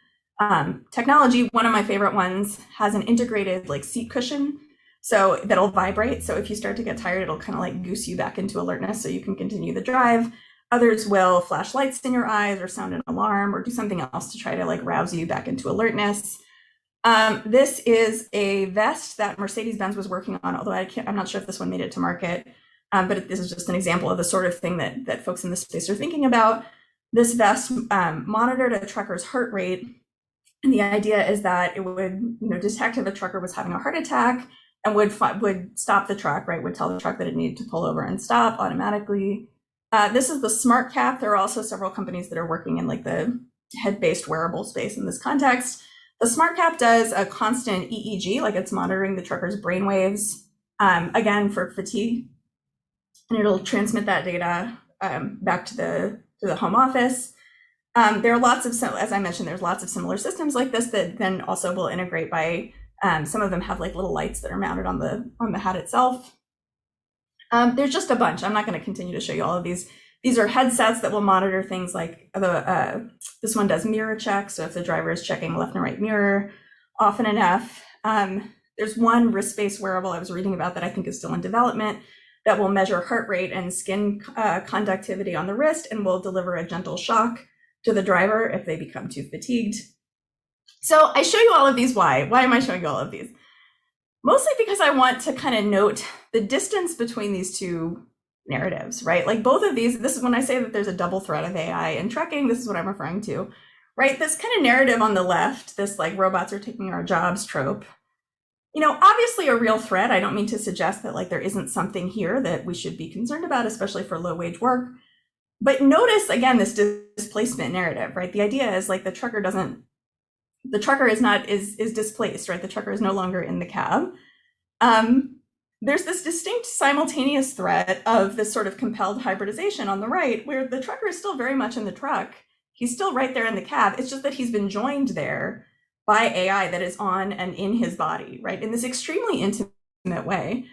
technology. One of my favorite ones has an integrated like seat cushion, so that'll vibrate. So if you start to get tired, it'll kind of like goose you back into alertness so you can continue the drive. Others will flash lights in your eyes or sound an alarm or do something else to try to like rouse you back into alertness. This is a vest that Mercedes-Benz was working on, although I'm not sure if this one made it to market, but this is just an example of the sort of thing that folks in this space are thinking about. This vest monitored a trucker's heart rate, and the idea is that it would detect if a trucker was having a heart attack and would stop the truck, right? Would tell the truck that it needed to pull over and stop automatically. This is the smart cap. There are also several companies that are working in like the head-based wearable space in this context. The smart cap does a constant EEG, like it's monitoring the trucker's brain waves, again for fatigue, and it'll transmit that data back to the home office. There are lots of, as I mentioned, there's lots of similar systems like this that then also will integrate by, some of them have like little lights that are mounted on the hat itself. There's just a bunch. I'm not going to continue to show you all of these. These are headsets that will monitor things like this one does mirror checks. So if the driver is checking left and right mirror often enough. There's one wrist-based wearable I was reading about that I think is still in development that will measure heart rate and skin conductivity on the wrist and will deliver a gentle shock to the driver if they become too fatigued. So I show you all of these. Why am I showing you all of these? Mostly because I want to kind of note the distance between these two narratives, right? Like both of these, this is when I say that there's a double threat of AI and trucking, this is what I'm referring to, right? This kind of narrative on the left, this like robots are taking our jobs trope, obviously a real threat. I don't mean to suggest that like there isn't something here that we should be concerned about, especially for low wage work. But notice again, this displacement narrative, right? The idea is like the trucker is displaced, right? The trucker is no longer in the cab. There's this distinct simultaneous threat of this sort of compelled hybridization on the right, where the trucker is still very much in the truck. He's still right there in the cab. It's just that he's been joined there by AI that is on and in his body, right? In this extremely intimate way.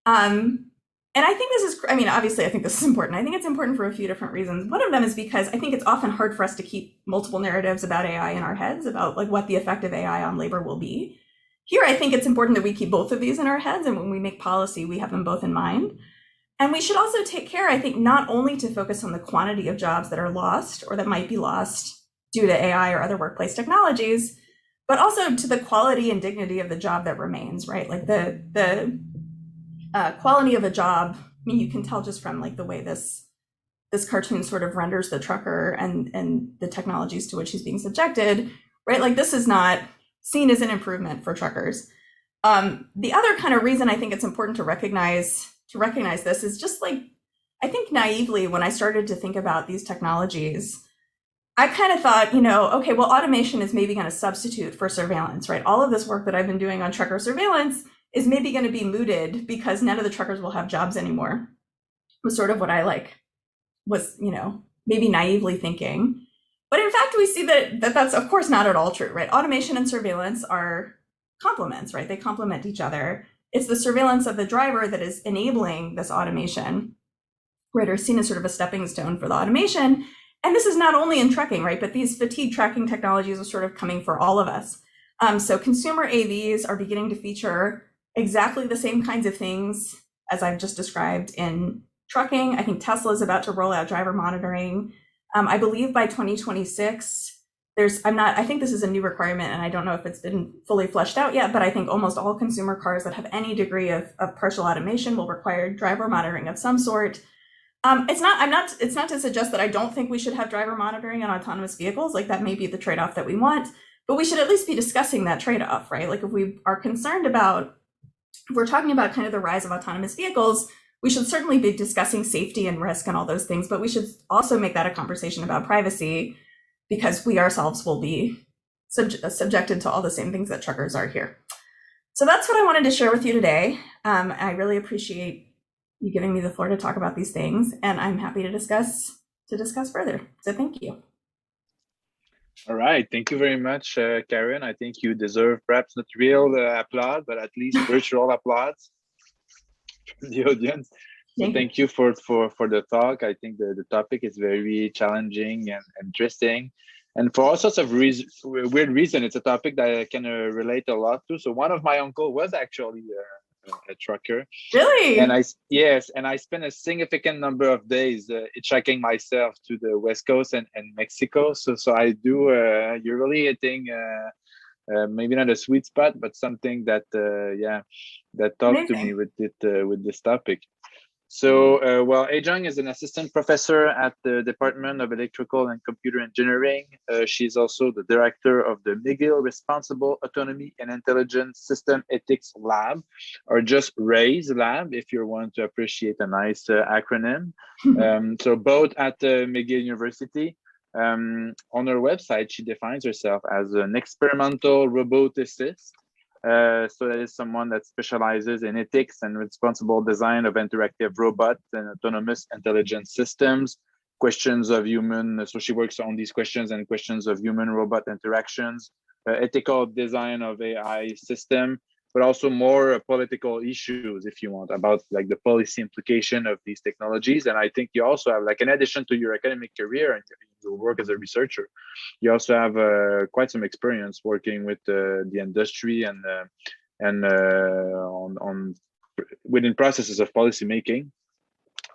And I think obviously I think this is important. I think it's important for a few different reasons. One of them is because I think it's often hard for us to keep multiple narratives about AI in our heads about like what the effect of AI on labor will be. Here, I think it's important that we keep both of these in our heads, and when we make policy, we have them both in mind. And we should also take care, I think, not only to focus on the quantity of jobs that are lost or that might be lost due to AI or other workplace technologies, but also to the quality and dignity of the job that remains, right? Like the quality of a job, you can tell just from like the way this cartoon sort of renders the trucker and the technologies to which he's being subjected, right? Like this is not seen as an improvement for truckers. The other kind of reason I think it's important to recognize this is just like, I think naively when I started to think about these technologies, I kind of thought, okay, well, automation is maybe going to substitute for surveillance, right? All of this work that I've been doing on trucker surveillance is maybe going to be mooted because none of the truckers will have jobs anymore, was sort of what I was maybe naively thinking. But in fact, we see that that's of course not at all true, right? Automation and surveillance are complements, right? They complement each other. It's the surveillance of the driver that is enabling this automation, right? Or seen as sort of a stepping stone for the automation. And this is not only in trucking, right? But these fatigue tracking technologies are sort of coming for all of us. So consumer AVs are beginning to feature exactly the same kinds of things as I've just described in trucking. I think Tesla is about to roll out driver monitoring. I believe by 2026, I think this is a new requirement and I don't know if it's been fully fleshed out yet, but I think almost all consumer cars that have any degree of partial automation will require driver monitoring of some sort. It's not to suggest that I don't think we should have driver monitoring on autonomous vehicles, like that may be the trade-off that we want, but we should at least be discussing that trade-off, right? Like if we are concerned about, if we're talking about kind of the rise of autonomous vehicles, we should certainly be discussing safety and risk and all those things, but we should also make that a conversation about privacy, because we ourselves will be subjected to all the same things that truckers are here. So that's what I wanted to share with you today. I really appreciate you giving me the floor to talk about these things, and I'm happy to discuss further. So thank you. All right, thank you very much, Karen. I think you deserve perhaps not real applause, but at least virtual applause from the audience. So thank you for the talk. I think the topic is very challenging and interesting. And for all sorts of weird reason, it's a topic that I can relate a lot to. So one of my uncle was actually a trucker. Really? And I spent a significant number of days hitchhiking myself to the West Coast and Mexico. So I do. You're really hitting maybe not a sweet spot, but something that that talked to me with this topic. So, well, Adrian is an assistant professor at the Department of Electrical and Computer Engineering. She's also the director of the McGill Responsible Autonomy and Intelligence System Ethics Lab, or just RAISE Lab, if you want to appreciate a nice acronym. So both at McGill University. On her website, she defines herself as an experimental roboticist. So that is someone that specializes in ethics and responsible design of interactive robots and autonomous intelligence systems, questions of human. So she works on these questions and questions of human-robot interactions, ethical design of AI system, but also more political issues, if you want, about like the policy implication of these technologies. And I think you also have, like, in addition to your academic career and your work as a researcher, you also have quite some experience working with the industry and within processes of policy making.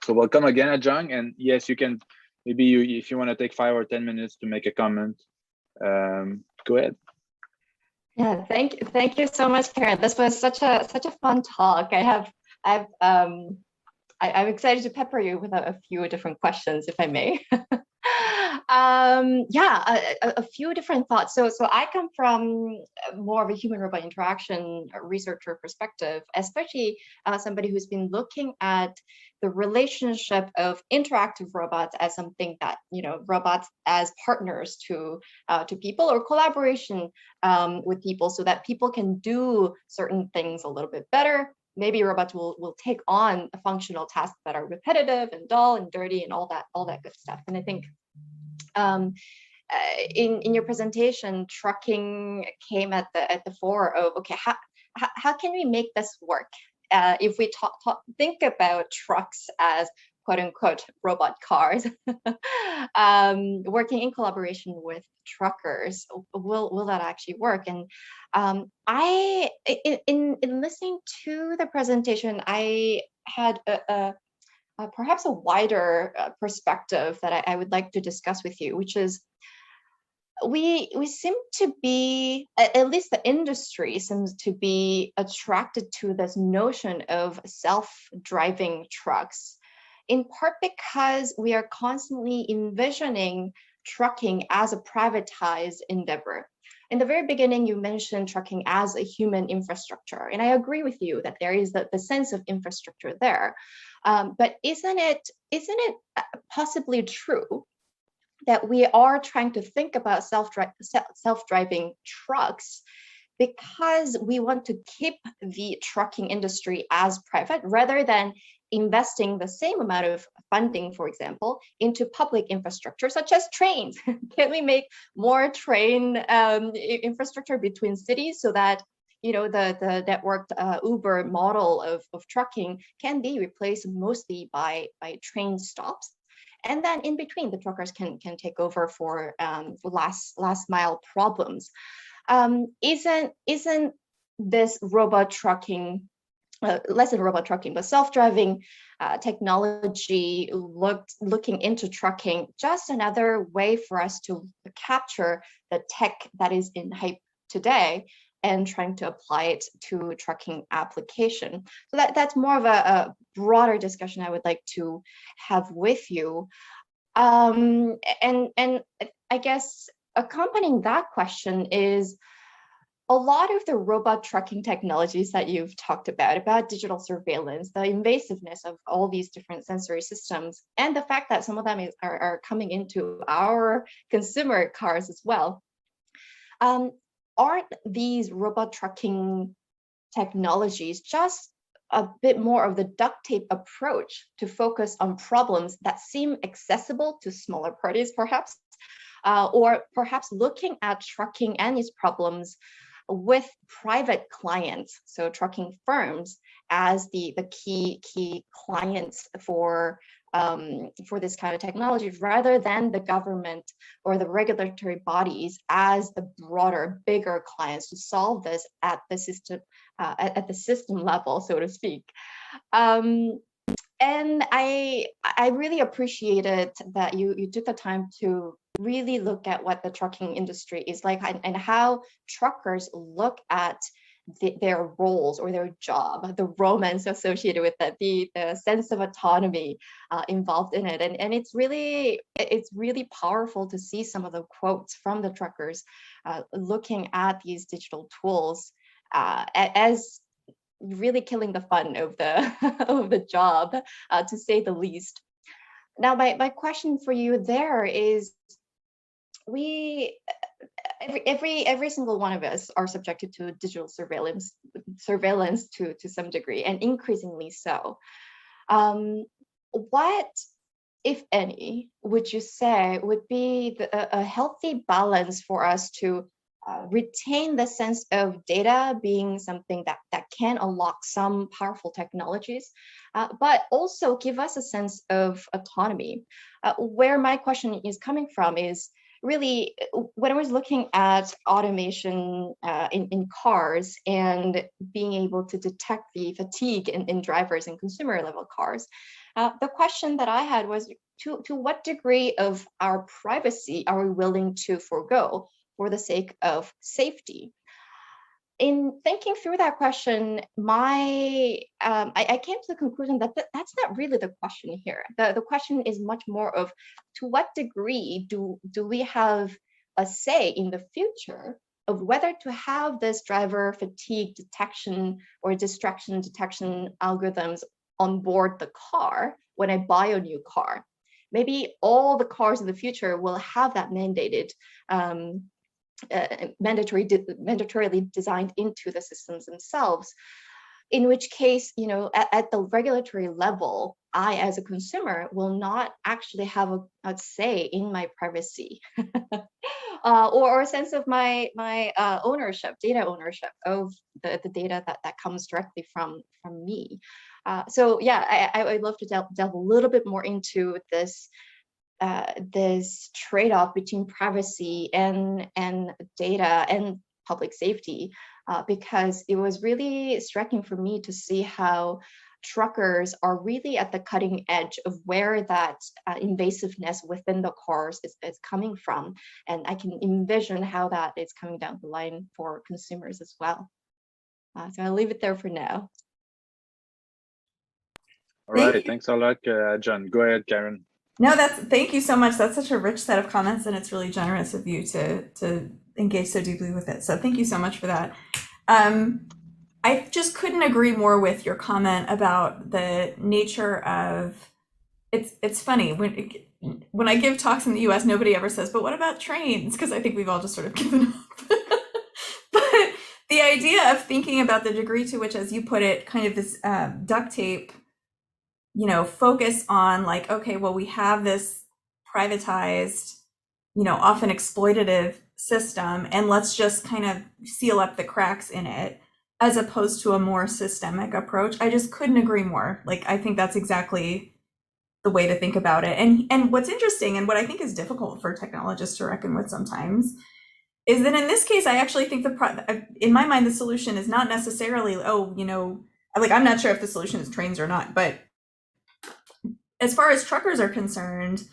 So welcome again, Adrian. And yes, you can maybe if you want to take 5 or 10 minutes to make a comment, go ahead. Yeah, thank you so much, Karen. This was such a fun talk. I'm excited to pepper you with a few different questions, if I may. A few different thoughts. So I come from more of a human-robot interaction researcher perspective, especially somebody who's been looking at the relationship of interactive robots as something that, robots as partners to people, or collaboration with people, so that people can do certain things a little bit better. Maybe robots will take on functional tasks that are repetitive and dull and dirty and all that good stuff. And I think in your presentation, trucking came at the fore of, okay, how can we make this work? If we think about trucks as quote unquote robot cars, working in collaboration with truckers, will that actually work? And in listening to the presentation, I had perhaps a wider perspective that I would like to discuss with you, which is we seem to be, at least the industry seems to be attracted to this notion of self-driving trucks, in part because we are constantly envisioning trucking as a privatized endeavor. In the very beginning, you mentioned trucking as a human infrastructure, and I agree with you that there is the sense of infrastructure there. But isn't it possibly true that we are trying to think about self-driving trucks because we want to keep the trucking industry as private, rather than investing the same amount of funding, for example, into public infrastructure such as trains? Can we make more train infrastructure between cities so that the networked Uber model of trucking can be replaced mostly by train stops, and then in between the truckers can take over for last mile problems? Isn't this robot trucking, less than robot trucking, but self-driving technology, looking into trucking, just another way for us to capture the tech that is in hype today and trying to apply it to trucking application? So that's more of a broader discussion I would like to have with you. And I guess accompanying that question is, a lot of the robot trucking technologies that you've talked about digital surveillance, the invasiveness of all these different sensory systems, and the fact that some of them are coming into our consumer cars as well, aren't these robot trucking technologies just a bit more of the duct tape approach to focus on problems that seem accessible to smaller parties, perhaps, or perhaps looking at trucking and its problems with private clients, so trucking firms as the key clients for this kind of technology, rather than the government or the regulatory bodies as the broader, bigger clients to solve this at the system level, so to speak. And I really appreciated that you took the time to really look at what the trucking industry is like and how truckers look at their roles or their job, the romance associated with that, the sense of autonomy involved in it. And it's really powerful to see some of the quotes from the truckers looking at these digital tools as really killing the fun of the of the job, to say the least. Now, my question for you there is, every single one of us are subjected to digital surveillance to some degree, and increasingly so. What, if any, would you say would be a healthy balance for us to retain the sense of data being something that can unlock some powerful technologies, but also give us a sense of autonomy? Where my question is coming from is really, when I was looking at automation in cars and being able to detect the fatigue in drivers in consumer level cars, the question that I had was, to what degree of our privacy are we willing to forego for the sake of safety? In thinking through that question, I came to the conclusion that that's not really the question here. The question is much more of, to what degree do we have a say in the future of whether to have this driver fatigue detection or distraction detection algorithms on board the car when I buy a new car? Maybe all the cars in the future will have that mandated, mandatorily designed into the systems themselves, in which case, at the regulatory level, I as a consumer will not actually have a say in my privacy or a sense of my ownership, data ownership of the data that comes directly from me. So yeah, I would love to delve a little bit more into this trade-off between privacy and data and public safety, because it was really striking for me to see how truckers are really at the cutting edge of where that invasiveness within the cars is coming from. And I can envision how that is coming down the line for consumers as well. So I'll leave it there for now. All right, thanks a lot, John. Go ahead, Karen. No, thank you so much. That's such a rich set of comments, and it's really generous of you to engage so deeply with it. So thank you so much for that. I just couldn't agree more with your comment about the nature of, it's funny, when I give talks in the US, nobody ever says, but what about trains? Because I think we've all just sort of given up. But the idea of thinking about the degree to which, as you put it, kind of this duct tape, focus on like, okay, well, we have this privatized, often exploitative system, and let's just kind of seal up the cracks in it, as opposed to a more systemic approach. I just couldn't agree more. Like, I think that's exactly the way to think about it. And what's interesting, and what I think is difficult for technologists to reckon with sometimes, is that in this case, I actually think in my mind, the solution is not necessarily, I'm not sure if the solution is trains or not, but as far as truckers are concerned,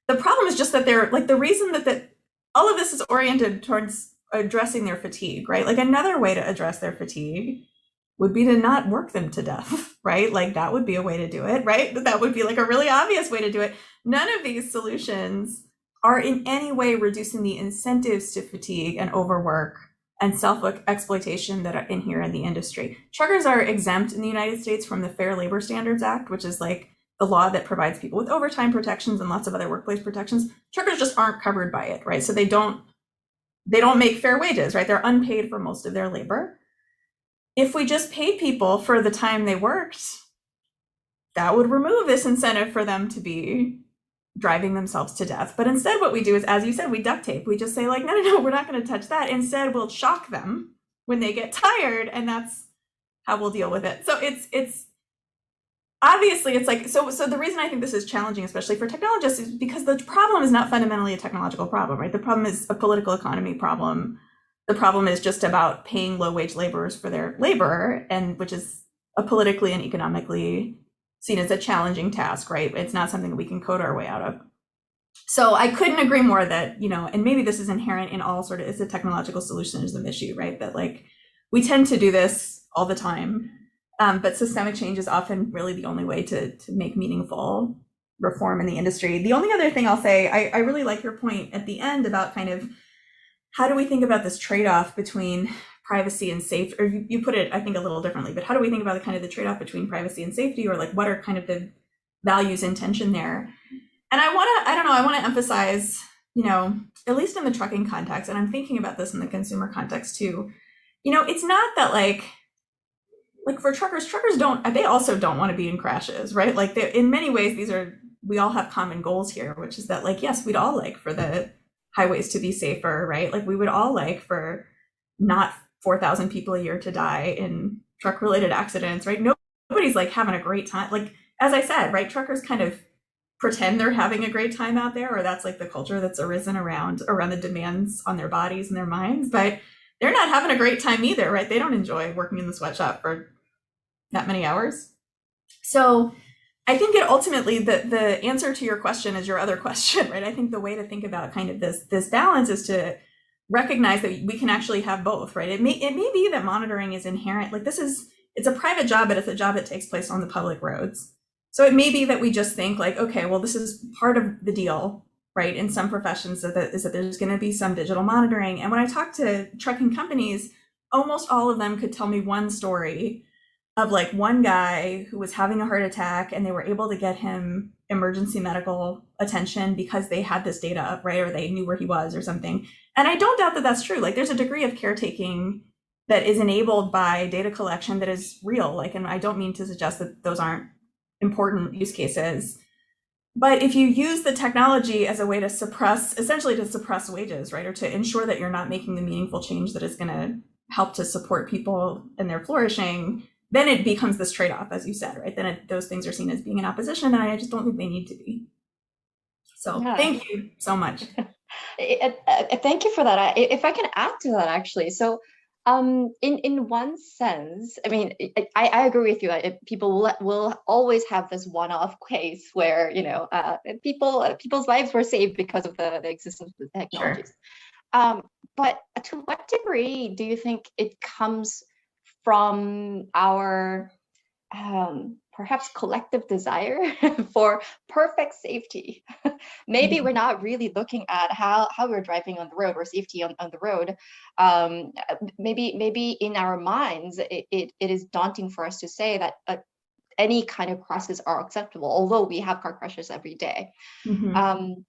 the problem is just that they're like, the reason that all of this is oriented towards addressing their fatigue, right? Like, another way to address their fatigue would be to not work them to death, right? Like, that would be a way to do it, right? That would be like a really obvious way to do it. None of these solutions are in any way reducing the incentives to fatigue and overwork and self-exploitation that are in here in the industry. Truckers are exempt in the United States from the Fair Labor Standards Act, which is like the law that provides people with overtime protections and lots of other workplace protections. Truckers just aren't covered by it, right? So they don't make fair wages, right? They're unpaid for most of their labor. If we just paid people for the time they worked, that would remove this incentive for them to be driving themselves to death. But instead what we do is, as you said, we duct tape. We just say like, no, we're not going to touch that. Instead, we'll shock them when they get tired, and that's how we'll deal with it. So it's obviously it's like, so the reason I think this is challenging, especially for technologists, is because the problem is not fundamentally a technological problem, right? The problem is a political economy problem. The problem is just about paying low wage laborers for their labor, and which is a politically and economically seen as a challenging task, right? It's not something that we can code our way out of. So I couldn't agree more that, and maybe this is inherent in all sort of, it's a technological solutionism issue, right? That like, we tend to do this all the time, but systemic change is often really the only way to make meaningful reform in the industry. The only other thing I'll say, I really like your point at the end about kind of, how do we think about this trade-off between privacy and safety? Or you put it, I think, a little differently, but how do we think about the kind of the trade-off between privacy and safety, or like what are kind of the values in tension there? And I want to emphasize, at least in the trucking context, and I'm thinking about this in the consumer context too, it's not that like for truckers they also don't want to be in crashes, right? Like in many ways, we all have common goals here, which is that like, yes, we'd all like for the highways to be safer, right? Like we would all like for not 4,000 people a year to die in truck related accidents, right? Nobody's like having a great time. Like, as I said, right, truckers kind of pretend they're having a great time out there, or that's like the culture that's arisen around the demands on their bodies and their minds, but they're not having a great time either, right? They don't enjoy working in the sweatshop for that many hours. So I think it ultimately, the answer to your question is your other question, right? I think the way to think about kind of this balance is to recognize that we can actually have both, right? It may be that monitoring is inherent, like it's a private job, but it's a job that takes place on the public roads. So it may be that we just think like, okay, well, this is part of the deal, right? In some professions is that there's going to be some digital monitoring. And when I talk to trucking companies, almost all of them could tell me one story of like one guy who was having a heart attack and they were able to get him emergency medical attention because they had this data up, right? Or they knew where he was or something. And I don't doubt that that's true. Like there's a degree of caretaking that is enabled by data collection that is real. Like, and I don't mean to suggest that those aren't important use cases, but if you use the technology as a way to essentially suppress wages, right? Or to ensure that you're not making the meaningful change that is going to help to support people in their flourishing, then it becomes this trade-off, as you said, right? Then those things are seen as being in opposition, and I just don't think they need to be. So yeah. Thank you so much. Thank you for that. If I can add to that, actually. So in one sense, I mean, I agree with you. People will always have this one-off case where, people's lives were saved because of the existence of the technologies. Sure. But to what degree do you think it comes from our perhaps collective desire for perfect safety? Maybe we're not really looking at how we're driving on the road or safety on the road. Maybe in our minds, it is daunting for us to say that any kind of crashes are acceptable, although we have car crashes every day. Mm-hmm.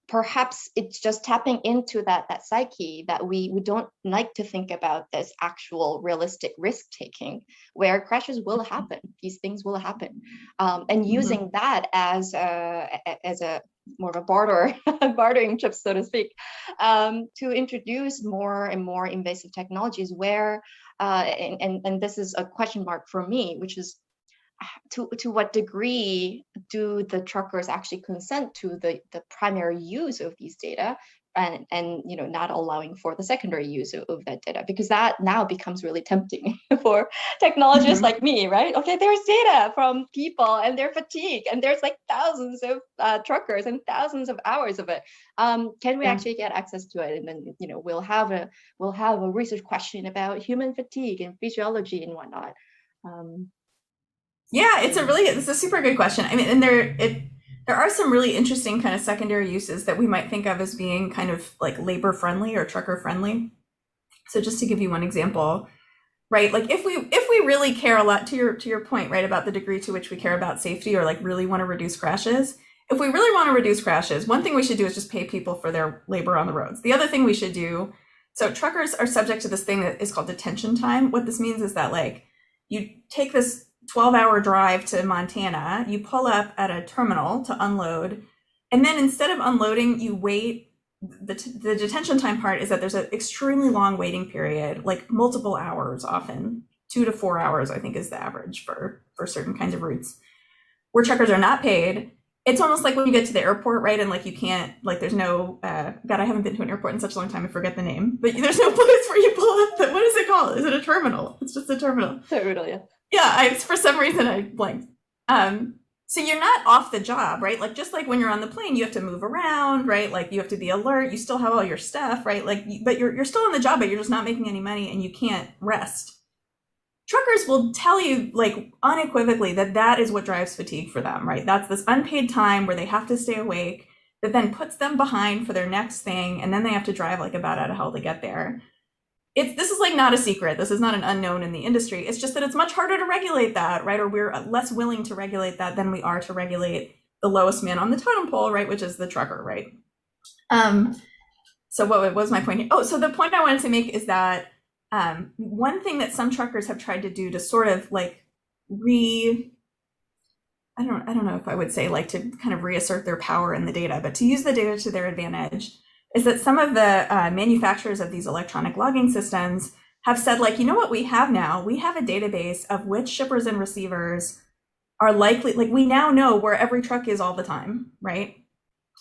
Perhaps it's just tapping into that psyche that we don't like to think about this actual realistic risk taking, where crashes will happen, these things will happen, and using that as a more of a bartering chip, so to speak, to introduce more and more invasive technologies where, and this is a question mark for me, which is, to what degree do the truckers actually consent to the primary use of these data, and not allowing for the secondary use of that data, because that now becomes really tempting for technologists like me, right? Okay, there's data from people and their fatigue, and there's like thousands of truckers and thousands of hours of it. Can we actually get access to it? And then we'll have a research question about human fatigue and physiology and whatnot. Yeah, it's a super good question. I mean, and there are some really interesting kind of secondary uses that we might think of as being kind of like labor friendly or trucker friendly. So just to give you one example, right? Like if we really care a lot, to your point, right, about the degree to which we care about safety or like really want to reduce crashes, if we really want to reduce crashes, one thing we should do is just pay people for their labor on the roads. The other thing we should do, so truckers are subject to this thing that is called detention time. What this means is that like you take this 12-hour drive to Montana, you pull up at a terminal to unload, and then instead of unloading, you wait. The detention time part is that there's an extremely long waiting period, like multiple hours, often 2 to 4 hours, I think is the average for certain kinds of routes, where truckers are not paid. It's almost like when you get to the airport, right? And like you can't, like there's no, God, I haven't been to an airport in such a long time, I forget the name, but there's no place where you pull up the, what is it called? Is it a terminal? It's just a terminal. Terminal, yeah. Yeah, for some reason I blanked. So you're not off the job, right? Like just like when you're on the plane, you have to move around, right? Like you have to be alert. You still have all your stuff, right? Like, but you're still on the job, but you're just not making any money and you can't rest. Truckers will tell you like unequivocally that that is what drives fatigue for them, right? That's this unpaid time where they have to stay awake that then puts them behind for their next thing. And then they have to drive like a bat out of hell to get there. This is like not a secret. This is not an unknown in the industry. It's just that it's much harder to regulate that, right? Or we're less willing to regulate that than we are to regulate the lowest man on the totem pole, right? Which is the trucker, right? So what was my point here? Oh, so the point I wanted to make is that one thing that some truckers have tried to do to sort of like I don't know if I would say like to kind of reassert their power in the data, but to use the data to their advantage, is that some of the manufacturers of these electronic logging systems have said, like, you know what we have now? We have a database of which shippers and receivers are likely, like we now know where every truck is all the time, right?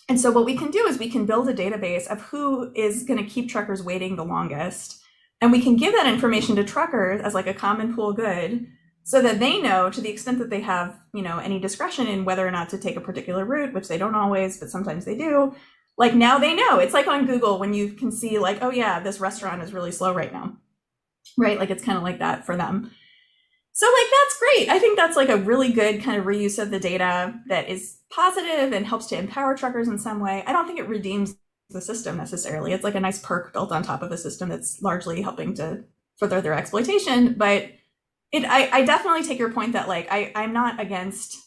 And so what we can do is we can build a database of who is going to keep truckers waiting the longest. And we can give that information to truckers as like a common pool good so that they know, to the extent that they have, you know, any discretion in whether or not to take a particular route, which they don't always, but sometimes they do. Like now they know. It's like on Google when you can see like, oh yeah, this restaurant is really slow right now, right? Like it's kind of like that for them. So like, that's great. I think that's like a really good kind of reuse of the data that is positive and helps to empower truckers in some way. I don't think it redeems the system necessarily. It's like a nice perk built on top of a system that's largely helping to further their exploitation. But I definitely take your point that like, I'm not against,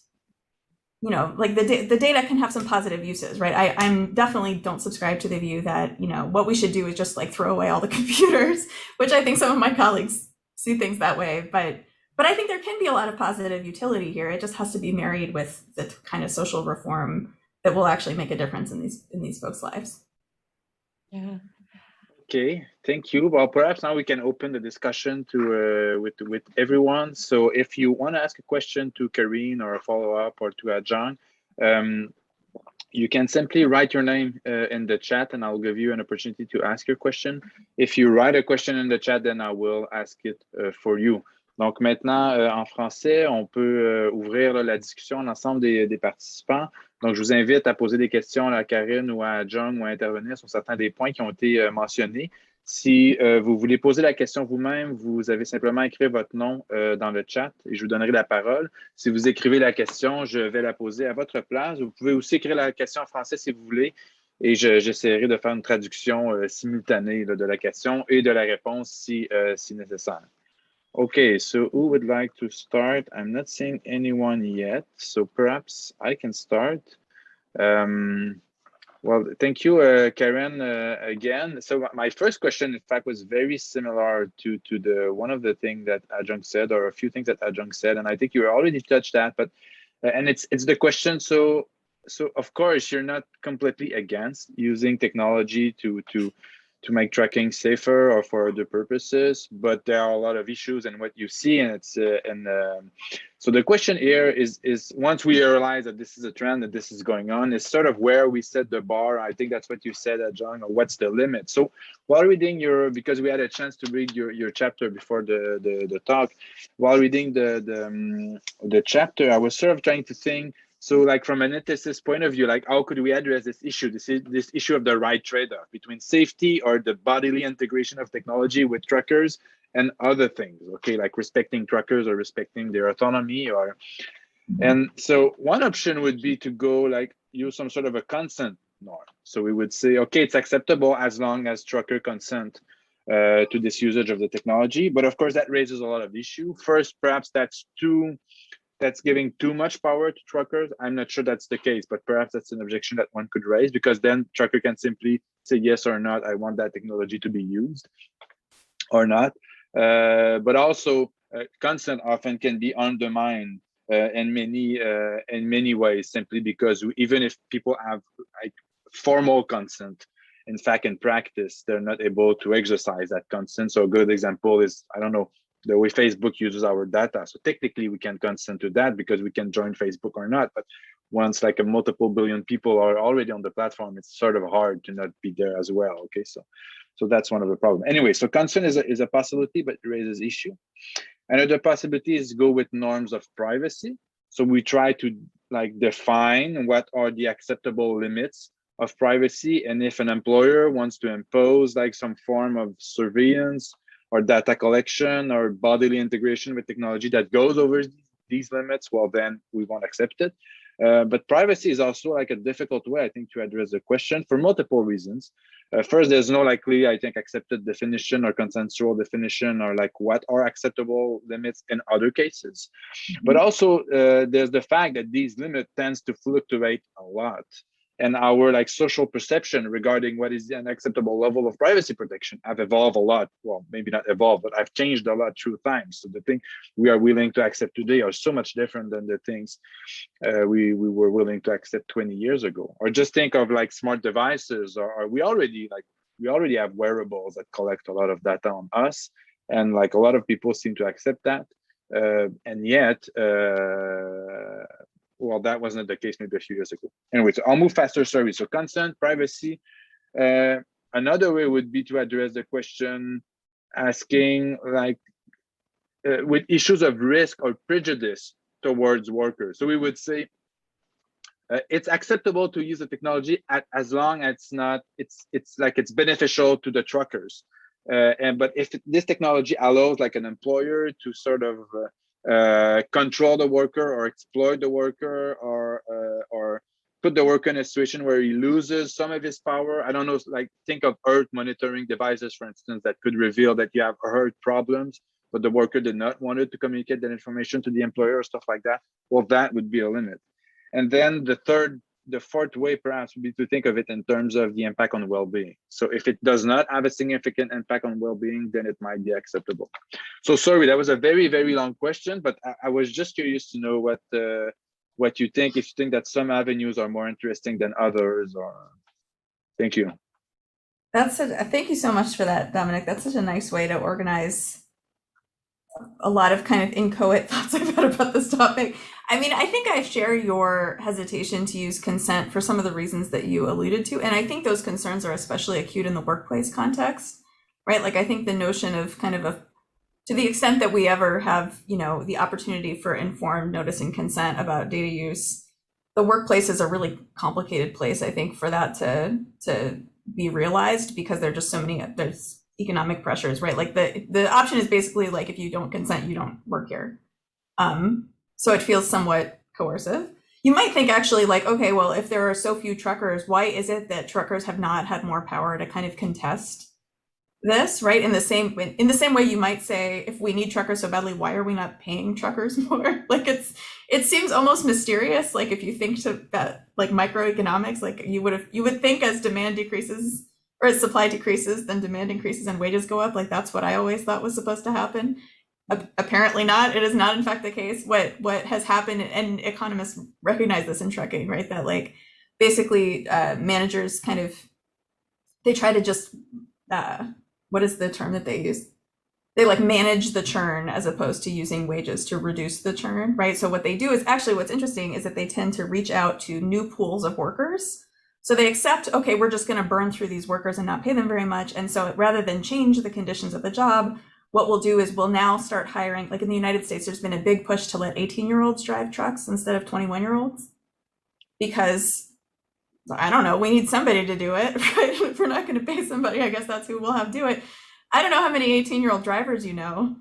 you know, like the data can have some positive uses, right? I'm definitely don't subscribe to the view that, you know, what we should do is just like throw away all the computers, which I think some of my colleagues see things that way. But I think there can be a lot of positive utility here. It just has to be married with the kind of social reform that will actually make a difference in these folks' lives. Yeah. Okay, thank you. Well, perhaps now we can open the discussion to with everyone. So if you want to ask a question to Karine or a follow-up or to Adjang, you can simply write your name in the chat and I'll give you an opportunity to ask your question. If you write a question in the chat, then I will ask it for you. Donc maintenant, en français, on peut ouvrir là, la discussion l'ensemble des participants. Donc, je vous invite à poser des questions à Karine ou à John ou à intervenir sur certains des points qui ont été mentionnés. Si vous voulez poser la question vous-même, vous avez simplement écrit votre nom dans le chat et je vous donnerai la parole. Si vous écrivez la question, je vais la poser à votre place. Vous pouvez aussi écrire la question en français si vous voulez et j'essaierai de faire une traduction simultanée là, de la question et de la réponse si nécessaire. Okay, so who would like to start? I'm not seeing anyone yet, so perhaps I can start. Well, thank you, Karen, again. So my first question, in fact, was very similar to the one of the things that Adjang said, or a few things that Adjang said, and I think you already touched that. But and it's the question. So of course, you're not completely against using technology to make trucking safer or for other purposes, but there are a lot of issues in what you see, and it's so the question here is once we realize that this is a trend, that this is going on, is sort of where we set the bar. I think that's what you said, John, or what's the limit. So while reading because we had a chance to read your chapter before the talk, while reading the chapter, I was sort of trying to think. So like from an ethicist point of view, like how could we address this issue, this issue of the right trade-off between safety or the bodily integration of technology with truckers and other things, okay, like respecting truckers or respecting their autonomy and so one option would be to go like use some sort of a consent norm. So we would say, okay, it's acceptable as long as trucker consent. to this usage of the technology. But of course, that raises a lot of issue. First, perhaps that's giving too much power to truckers. I'm not sure that's the case, but perhaps that's an objection that one could raise, because then trucker can simply say yes or not, I want that technology to be used or not. But also consent often can be undermined in many ways, simply because even if people have like formal consent, in fact, in practice, they're not able to exercise that consent. So a good example is, I don't know, the way Facebook uses our data. So technically we can consent to that because we can join Facebook or not. But once like a multiple billion people are already on the platform, it's sort of hard to not be there as well. Okay, so that's one of the problems. Anyway, so consent is a possibility, but it raises issue. Another possibility is go with norms of privacy. So we try to like define what are the acceptable limits of privacy, and if an employer wants to impose like some form of surveillance or data collection or bodily integration with technology that goes over these limits, well, then we won't accept it. But privacy is also like a difficult way, I think, to address the question for multiple reasons. First, there's no likely, I think, accepted definition or consensual definition or like what are acceptable limits in other cases. But also there's the fact that these limits tends to fluctuate a lot. And our like social perception regarding what is an acceptable level of privacy protection have evolved a lot. Well, maybe not evolved, but I've changed a lot through time. So the thing we are willing to accept today are so much different than the things we were willing to accept 20 years ago. Or just think of like smart devices, or we already have wearables that collect a lot of data on us, and like a lot of people seem to accept that, and yet. Well, that wasn't the case maybe a few years ago. Anyway, so I'll move faster. Sorry. So consent, privacy. Another way would be to address the question asking like with issues of risk or prejudice towards workers. So we would say it's acceptable to use the technology as long as it's beneficial to the truckers. But if this technology allows like an employer to sort of control the worker or exploit the worker or put the worker in a situation where he loses some of his power. I don't know, like think of Earth monitoring devices, for instance, that could reveal that you have Earth problems, but the worker did not want it to communicate that information to the employer or stuff like that. Well, that would be a limit. And then the fourth way perhaps would be to think of it in terms of the impact on well-being. So if it does not have a significant impact on well-being, then it might be acceptable. So sorry, that was a very, very long question, but I was just curious to know what you think, if you think that some avenues are more interesting than others, or thank you. Thank you so much for that, Dominic. That's such a nice way to organize a lot of kind of inchoate thoughts I've had about this topic. I mean, I think I share your hesitation to use consent for some of the reasons that you alluded to. And I think those concerns are especially acute in the workplace context, right? Like, I think the notion of kind of to the extent that we ever have, the opportunity for informed notice and consent about data use, the workplace is a really complicated place, I think, for that to be realized, because there are just so many, there's economic pressures, right? Like the option is basically like, if you don't consent, you don't work here. So it feels somewhat coercive. You might think actually like, okay, well, if there are so few truckers, why is it that truckers have not had more power to kind of contest this, right? In the same way you might say, if we need truckers so badly, why are we not paying truckers more? Like it seems almost mysterious. Like if you think to that, like microeconomics, like you would think as demand decreases or as supply decreases, then demand increases and wages go up. Like that's what I always thought was supposed to happen. Apparently not. It is not in fact the case. What has happened, and economists recognize this in trucking, right? That like basically managers kind of, they try to just what is the term that they use? They like manage the churn as opposed to using wages to reduce the churn, right? So what they do is actually, what's interesting is that they tend to reach out to new pools of workers. So they accept, okay, we're just going to burn through these workers and not pay them very much. And so rather than change the conditions of the job, what we'll do is we'll now start hiring, like in the United States, there's been a big push to let 18-year-olds drive trucks instead of 21-year-olds, because I don't know, we need somebody to do it, right? If we're not going to pay somebody, I guess that's who we'll have do it. I don't know how many 18-year-old drivers you know,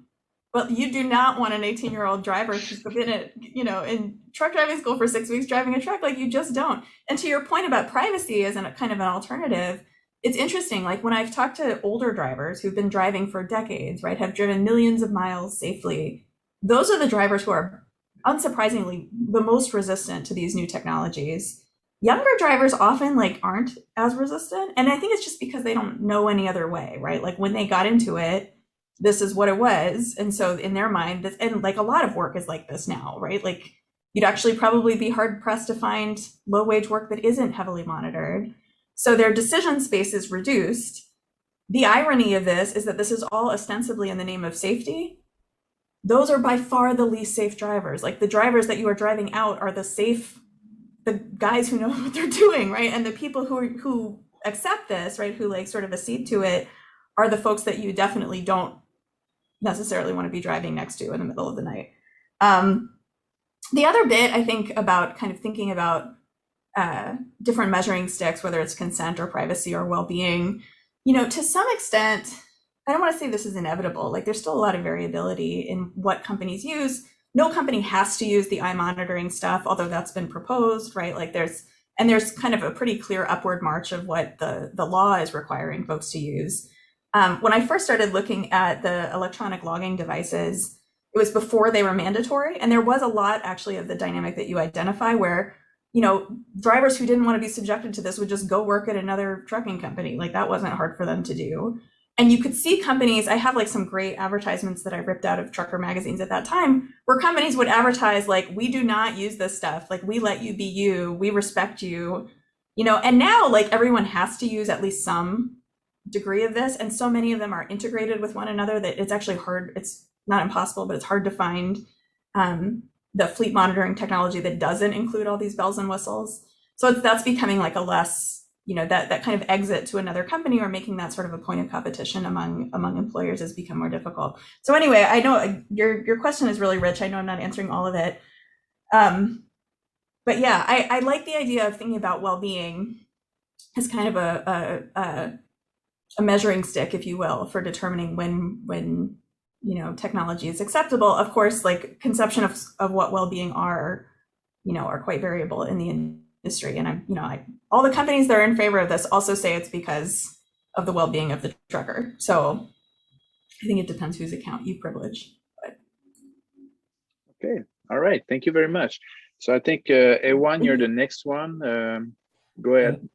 but you do not want an 18-year-old driver who's been in truck driving school for 6 weeks driving a truck. Like, you just don't. And to your point about privacy as kind of an alternative, it's interesting, like when I've talked to older drivers who've been driving for decades, right, have driven millions of miles safely, those are the drivers who are unsurprisingly the most resistant to these new technologies. Younger drivers often like aren't as resistant, and I think it's just because they don't know any other way, right? Like when they got into it, this is what it was, and so in their mind, this, and like a lot of work is like this now, right? Like you'd actually probably be hard pressed to find low wage work that isn't heavily monitored. So their decision space is reduced. The irony of this is that this is all ostensibly in the name of safety. Those are by far the least safe drivers. Like the drivers that you are driving out are the safe, the guys who know what they're doing, right? And the people who accept this, right, who like sort of accede to it, are the folks that you definitely don't necessarily want to be driving next to in the middle of the night. The other bit, I think, about kind of thinking about different measuring sticks, whether it's consent or privacy or well-being, to some extent, I don't want to say this is inevitable. Like there's still a lot of variability in what companies use. No company has to use the eye monitoring stuff, although that's been proposed, right? Like there's kind of a pretty clear upward march of what the law is requiring folks to use. When I first started looking at the electronic logging devices, it was before they were mandatory. And there was a lot actually of the dynamic that you identify where, drivers who didn't want to be subjected to this would just go work at another trucking company. Like that wasn't hard for them to do. And you could see companies, I have like some great advertisements that I ripped out of trucker magazines at that time, where companies would advertise like, we do not use this stuff. Like we let you be you, we respect you, and now like everyone has to use at least some degree of this. And so many of them are integrated with one another that it's actually hard. It's not impossible, but it's hard to find the fleet monitoring technology that doesn't include all these bells and whistles. So that's becoming like a less, that kind of exit to another company or making that sort of a point of competition among employers has become more difficult. So anyway, I know your question is really rich. I know I'm not answering all of it. But yeah, I like the idea of thinking about well-being as kind of a measuring stick, if you will, for determining when technology is acceptable. Of course, like conception of what well-being are quite variable in the industry. And all the companies that are in favor of this also say it's because of the well-being of the trucker. So I think it depends whose account you privilege. But. Okay, all right, thank you very much. So I think Ewan, you're the next one. Go ahead.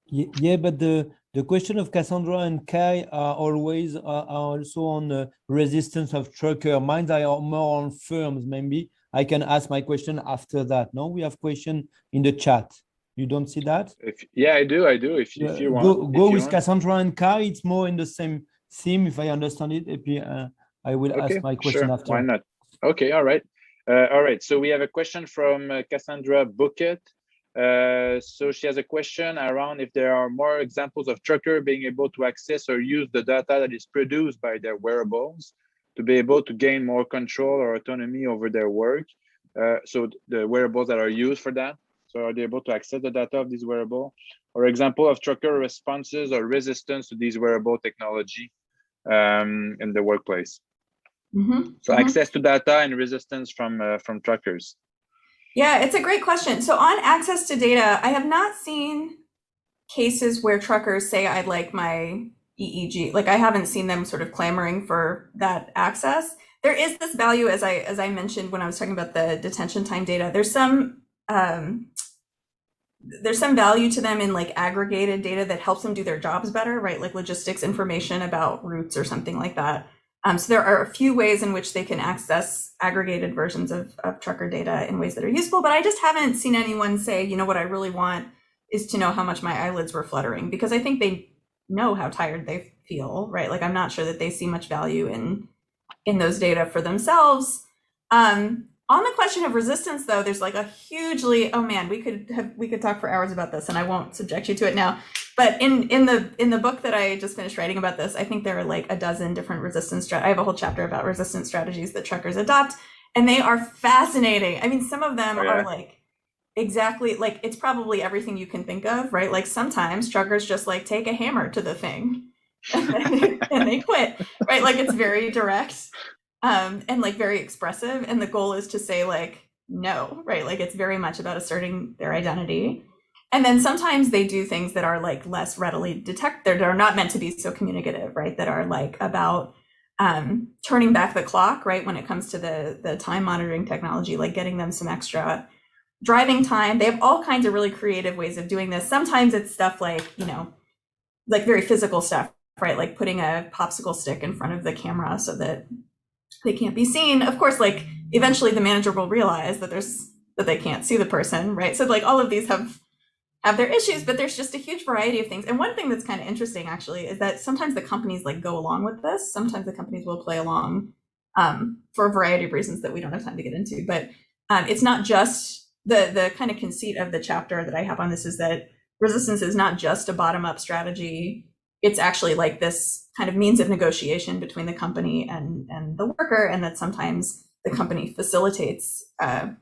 Yeah, but the question of Cassandra and Kai are always are also on resistance of trucker. Mine are more on firms. Maybe I can ask my question after that. No, we have question in the chat. You don't see that? Yeah, I do. If you want. Go with Cassandra and Kai. It's more in the same theme, if I understand it. I will ask my question after. Why not? Okay, all right. All right, so we have a question from Cassandra Bucket. So she has a question around if there are more examples of trucker being able to access or use the data that is produced by their wearables to be able to gain more control or autonomy over their work. So the wearables that are used for that. So are they able to access the data of these wearables? Or example of trucker responses or resistance to these wearable technology in the workplace. So access to data and resistance from truckers. Yeah, it's a great question. So on access to data, I have not seen cases where truckers say I'd like my EEG. Like I haven't seen them sort of clamoring for that access. There is this value, as I mentioned when I was talking about the detention time data. There's some value to them in like aggregated data that helps them do their jobs better, right? Like logistics information about routes or something like that. So there are a few ways in which they can access aggregated versions of trucker data in ways that are useful, but I just haven't seen anyone say, what I really want is to know how much my eyelids were fluttering, because I think they know how tired they feel, right? Like I'm not sure that they see much value in those data for themselves. On the question of resistance, though, there's like a hugely, oh man, we could talk for hours about this, and I won't subject you to it now. But in the book that I just finished writing about this, I think there are like a dozen different resistance I have a whole chapter about resistance strategies that truckers adopt, and they are fascinating. I mean, some of them are like exactly like it's probably everything you can think of, right? Like sometimes truckers just like take a hammer to the thing and they quit, right? Like it's very direct. And like very expressive, and the goal is to say like no, right? Like it's very much about asserting their identity. And then sometimes they do things that are like less readily detected, that are not meant to be so communicative, right? That are like about turning back the clock, right? When it comes to the time monitoring technology, like getting them some extra driving time. They have all kinds of really creative ways of doing this. Sometimes it's stuff like, you know, like very physical stuff, right? Like putting a popsicle stick in front of the camera so that they can't be seen. Of course, like eventually the manager will realize that they can't see the person, right? So like all of these have their issues, but there's just a huge variety of things. And one thing that's kind of interesting actually is that sometimes the companies like go along with this. Sometimes the companies will play along for a variety of reasons that we don't have time to get into. But it's not just the kind of conceit of the chapter that I have on this is that resistance is not just a bottom-up strategy. It's actually like this kind of means of negotiation between the company and the worker, and that sometimes the company facilitates the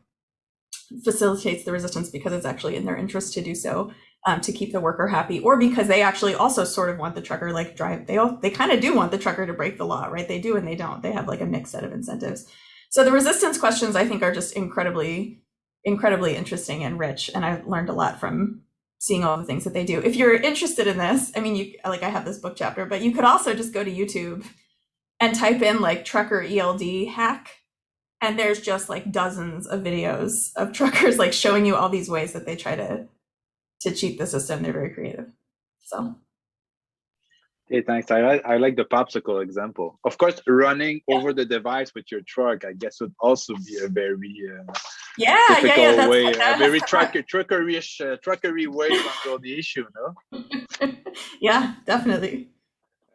resistance because it's actually in their interest to do so, to keep the worker happy, or because they actually also sort of want the trucker like drive. They kind of do want the trucker to break the law, right? They do and they don't. They have like a mixed set of incentives. So the resistance questions I think are just incredibly interesting and rich, and I've learned a lot from seeing all the things that they do. If you're interested in this, I mean, I have this book chapter, but you could also just go to YouTube and type in like trucker ELD hack. And there's just like dozens of videos of truckers like showing you all these ways that they try to cheat the system. They're very creative. So. Hey, thanks. I like the popsicle example. Of course, running over the device with your truck, I guess, would also be a very difficult way, a very truckery way to handle the issue, no? Yeah, definitely.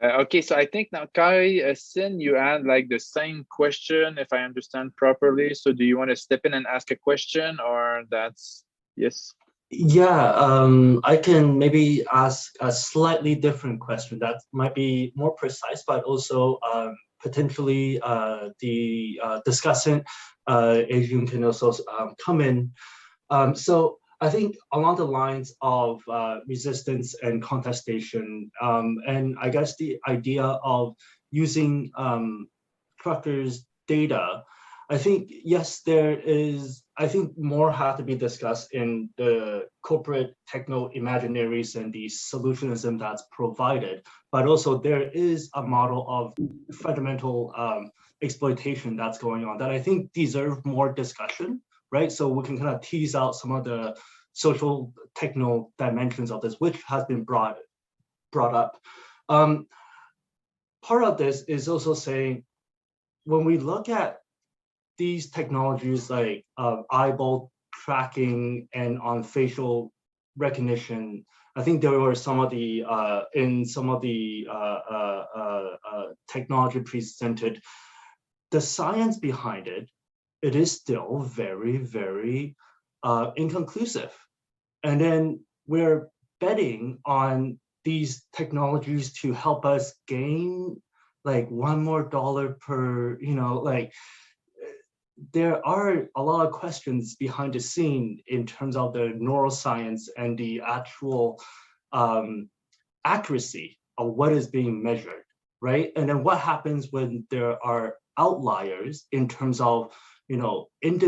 Okay, so I think now, Kai, Sin, you had like the same question, if I understand properly. So do you want to step in and ask a question, or that's yes? Yeah, I can maybe ask a slightly different question that might be more precise, but also potentially the discussant, Adrian, can also come in. So I think along the lines of resistance and contestation, and I guess the idea of using truckers' data, I think, yes, I think more has to be discussed in the corporate techno-imaginaries and the solutionism that's provided, but also there is a model of fundamental exploitation that's going on that I think deserve more discussion, right? So we can kind of tease out some of the social techno dimensions of this, which has been brought up. Part of this is also saying, when we look at these technologies like eyeball tracking and on facial recognition, I think there were some of the in some of the technology presented, the science behind it, it is still very, very inconclusive. And then we're betting on these technologies to help us gain like $1 more per, like, there are a lot of questions behind the scene in terms of the neuroscience and the actual accuracy of what is being measured, right? And then what happens when there are outliers in terms of, in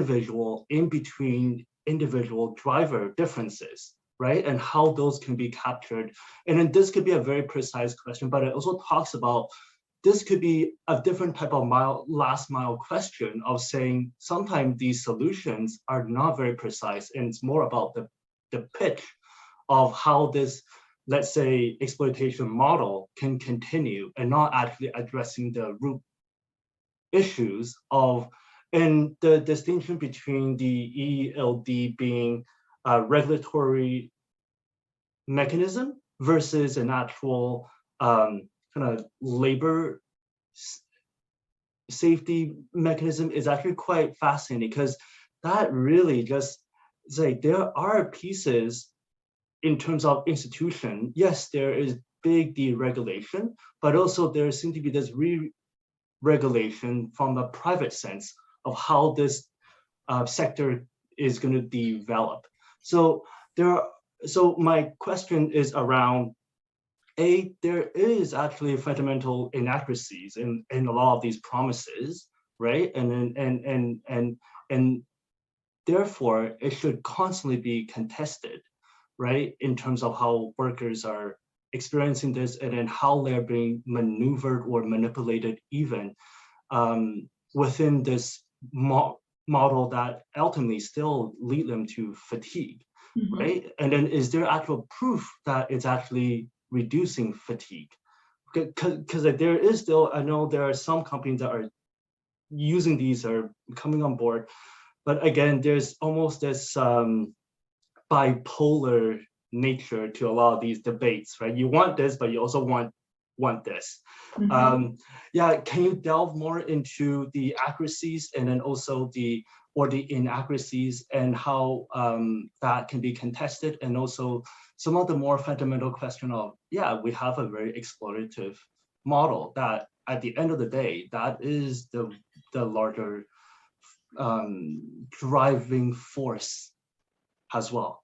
between individual driver differences, right? And how those can be captured. And then this could be a very precise question, but it also talks about this could be a different type of last mile question of saying sometimes these solutions are not very precise, and it's more about the pitch of how this, let's say, exploitation model can continue and not actually addressing the root issues of, and the distinction between the ELD being a regulatory mechanism versus an actual kind of labor safety mechanism is actually quite fascinating, because that really just say there are pieces in terms of institution. Yes, there is big deregulation, but also there seems to be this re-regulation from the private sense of how this sector is going to develop. So my question is around, there is actually fundamental inaccuracies in a lot of these promises, right? And therefore it should constantly be contested. right? In terms of how workers are experiencing this and then how they're being maneuvered or manipulated even within this model that ultimately still lead them to fatigue, right? And then is there actual proof that it's actually reducing fatigue? Because there is still, I know there are some companies that are using these or coming on board, but again, there's almost this bipolar nature to a lot of these debates, right? You want this, but you also want this. Yeah, can you delve more into the accuracies and then also the inaccuracies and how that can be contested, and also some of the more fundamental question of, yeah, we have a very exploitative model that at the end of the day, that is the larger driving force as well.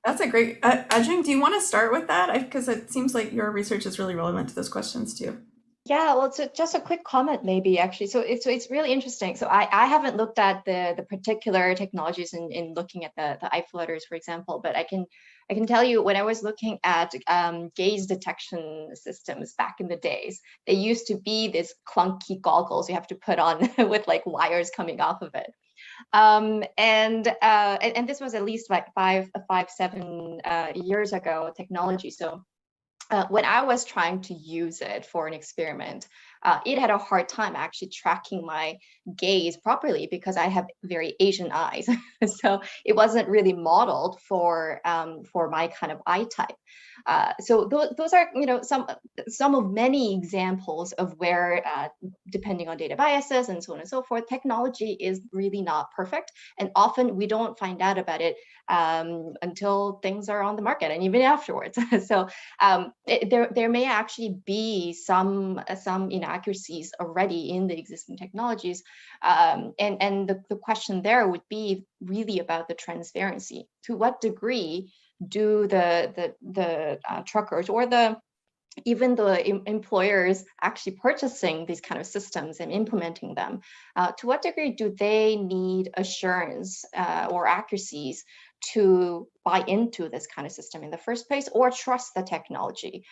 That's a great, Adrian, do you want to start with that? Because it seems like your research is really relevant to those questions too. Yeah, well, it's just a quick comment maybe, actually. So it's really interesting. So I haven't looked at the particular technologies in looking at the eye flutters, for example, but I can tell you when I was looking at gaze detection systems back in the days, they used to be this clunky goggles you have to put on with like wires coming off of it. And this was at least like 7 years ago technology. So when I was trying to use it for an experiment, it had a hard time actually tracking my gaze properly because I have very Asian eyes. So it wasn't really modeled for my kind of eye type. So those are, you know, some of many examples of where, depending on data biases and so on and so forth, technology is really not perfect. And often we don't find out about it until things are on the market and even afterwards. So there may actually be some inaccuracies already in the existing technologies. And the question there would be really about the transparency. To what degree do the truckers or even the employers actually purchasing these kind of systems and implementing them, to what degree do they need assurance or accuracies to buy into this kind of system in the first place, or trust the technology?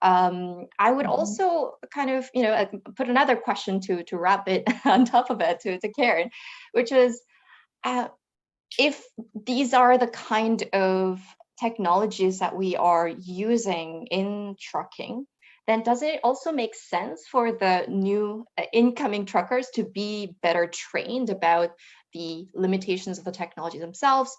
I would also kind of, you know, put another question to wrap it on top of it to Karen, which is, if these are the kind of technologies that we are using in trucking, then does it also make sense for the new incoming truckers to be better trained about the limitations of the technology themselves?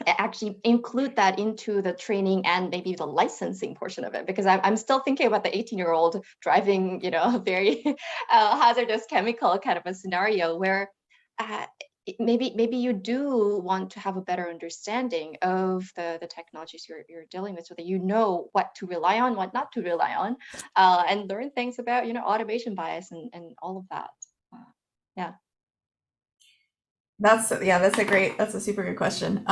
Actually include that into the training and maybe the licensing portion of it, because I'm still thinking about the 18-year-old driving, you know, a very hazardous chemical kind of a scenario where maybe you do want to have a better understanding of the technologies you're dealing with, so that you know what to rely on, what not to rely on, and learn things about, you know, automation bias and all of that. Yeah. That's a super good question.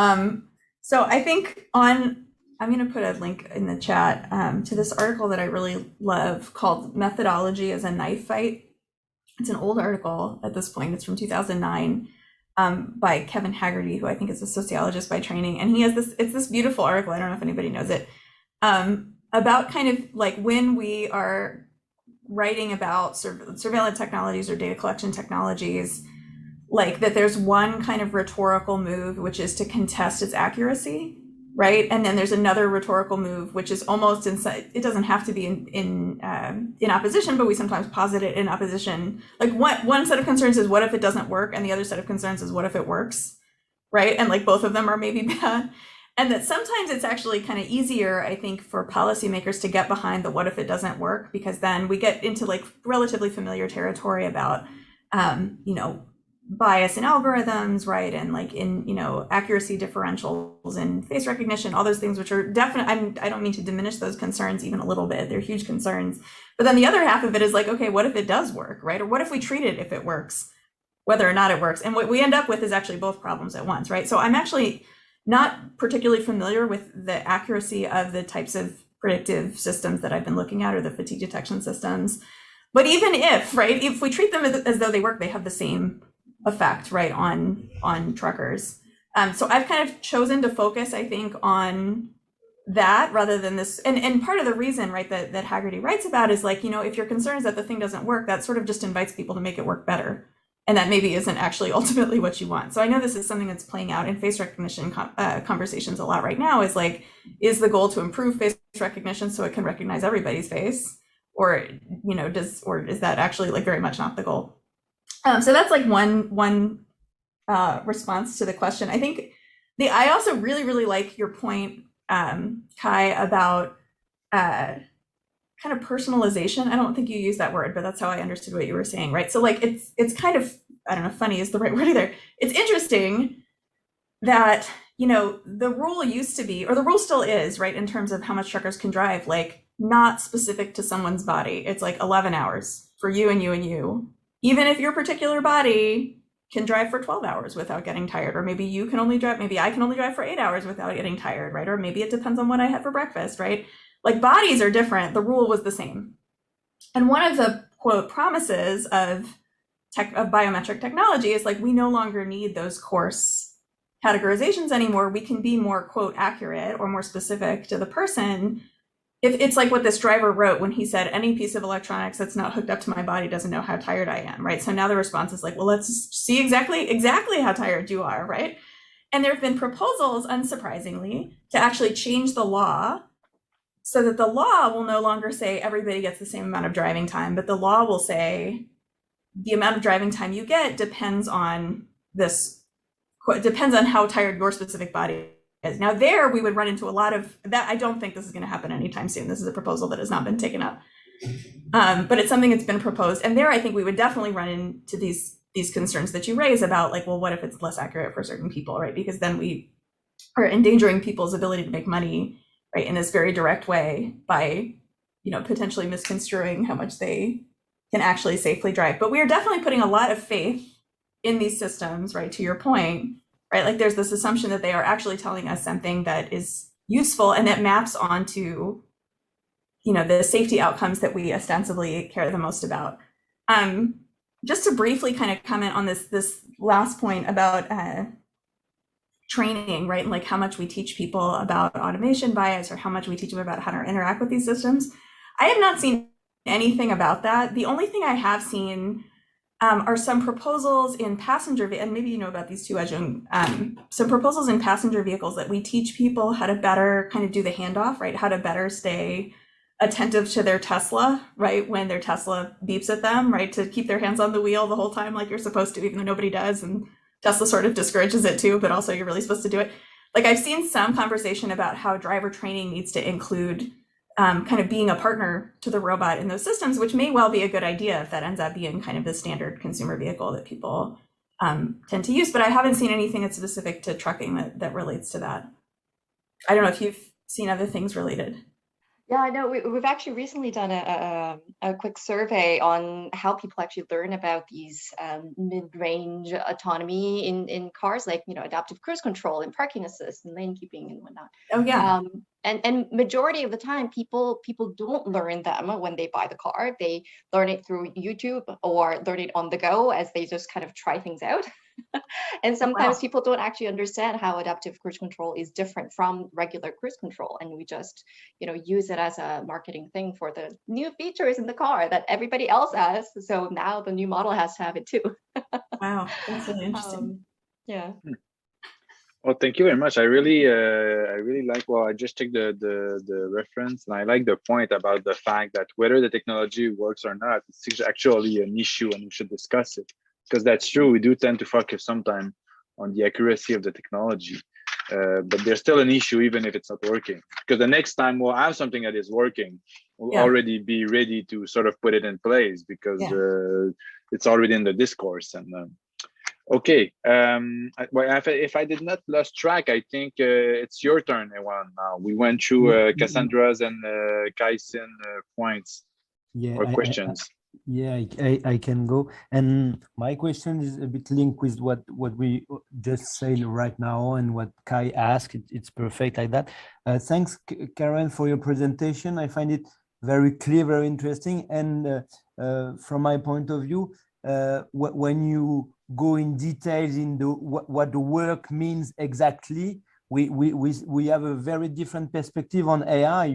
So I think I'm going to put a link in the chat to this article that I really love called Methodology as a Knife Fight. It's an old article at this point. It's from 2009 by Kevin Haggerty, who I think is a sociologist by training. And he has this beautiful article, I don't know if anybody knows it, about kind of like when we are writing about surveillance technologies or data collection technologies, like that there's one kind of rhetorical move, which is to contest its accuracy, right? And then there's another rhetorical move, which is almost inside, it doesn't have to be in opposition, but we sometimes posit it in opposition. Like one set of concerns is what if it doesn't work? And the other set of concerns is what if it works, right? And like both of them are maybe bad. And that sometimes it's actually kind of easier, I think, for policymakers to get behind the what if it doesn't work, because then we get into like relatively familiar territory about, you know, bias in algorithms, right? And like in, you know, accuracy differentials and face recognition, all those things, which are definitely, I don't mean to diminish those concerns even a little bit. They're huge concerns. But then the other half of it is like, okay, what if it does work, right? Or what if we treat it if it works, whether or not it works? And what we end up with is actually both problems at once, right? So I'm actually not particularly familiar with the accuracy of the types of predictive systems that I've been looking at, or the fatigue detection systems. But even if, right, if we treat them as though they work, they have the same effect, right, on truckers. So I've kind of chosen to focus, I think, on that rather than this. And part of the reason, right, that Haggerty writes about is like, if your concern is that the thing doesn't work, that sort of just invites people to make it work better. And that maybe isn't actually ultimately what you want. So I know this is something that's playing out in face recognition conversations a lot right now, is like, is the goal to improve face recognition so it can recognize everybody's face? Or, is that actually like very much not the goal? So that's like one response to the question. I think I also really, really like your point, Kai, about kind of personalization. I don't think you used that word, but that's how I understood what you were saying, right? So like it's kind of, I don't know, funny is the right word either. It's interesting that, the rule used to be, or the rule still is, right, in terms of how much truckers can drive, like not specific to someone's body. It's like 11 hours for you and you and you. Even if your particular body can drive for 12 hours without getting tired, or maybe you can only drive, maybe I can only drive for 8 hours without getting tired, right? Or maybe it depends on what I had for breakfast, right? Like bodies are different. The rule was the same. And one of the quote promises of biometric technology is like, we no longer need those coarse categorizations anymore. We can be more quote accurate or more specific to the person. If it's like what this driver wrote when he said, any piece of electronics that's not hooked up to my body doesn't know how tired I am, right? So now the response is like, well, let's see exactly how tired you are, right? And there have been proposals, unsurprisingly, to actually change the law so that the law will no longer say everybody gets the same amount of driving time, but the law will say the amount of driving time you get depends on how tired your specific body is. Now there we would run into a lot of that. I don't think this is going to happen anytime soon. This is a proposal that has not been taken up, but it's something that's been proposed. And there I think we would definitely run into these concerns that you raise about like, well, what if it's less accurate for certain people, right? Because then we are endangering people's ability to make money, right, in this very direct way by, potentially misconstruing how much they can actually safely drive. But we are definitely putting a lot of faith in these systems, right, to your point, right? Like there's this assumption that they are actually telling us something that is useful and that maps onto, the safety outcomes that we ostensibly care the most about. Just to briefly kind of comment on this last point about training, right? And like how much we teach people about automation bias or how much we teach them about how to interact with these systems. I have not seen anything about that. The only thing I have seen are some proposals in passenger, and maybe you know about these too, Ajung, some proposals in passenger vehicles that we teach people how to better kind of do the handoff, right? How to better stay attentive to their Tesla, right? When their Tesla beeps at them, right? To keep their hands on the wheel the whole time like you're supposed to, even though nobody does. And Tesla sort of discourages it too, but also you're really supposed to do it. Like I've seen some conversation about how driver training needs to include kind of being a partner to the robot in those systems, which may well be a good idea if that ends up being kind of the standard consumer vehicle that people tend to use. But I haven't seen anything that's specific to trucking that relates to that. I don't know if you've seen other things related. Yeah, I know. We've actually recently done a quick survey on how people actually learn about these mid-range autonomy in cars, like adaptive cruise control and parking assist and lane keeping and whatnot. Oh yeah. And majority of the time, people don't learn them when they buy the car. They learn it through YouTube or learn it on the go as they just kind of try things out. And sometimes people don't actually understand how adaptive cruise control is different from regular cruise control, and we just use it as a marketing thing for the new features in the car that everybody else has. So now the new model has to have it too. Wow, that's really interesting. Yeah. Well, thank you very much. I really like. Well, I just checked the reference, and I like the point about the fact that whether the technology works or not, it's actually an issue, and we should discuss it. Because that's true, we do tend to focus sometimes on the accuracy of the technology, but there's still an issue even if it's not working. Because the next time we'll have something that is working, we'll already be ready to sort of put it in place because it's already in the discourse. And okay, if I did not lose track, I think it's your turn, Ewan. Now we went through Cassandra's and Kai's points or questions. I can go, and my question is a bit linked with what we just said right now and what Kai asked. It's perfect like that. Thanks, Karen, for your presentation. I find it very clear, very interesting, and from my point of view, when you go in details in what the work means exactly, we have a very different perspective on AI.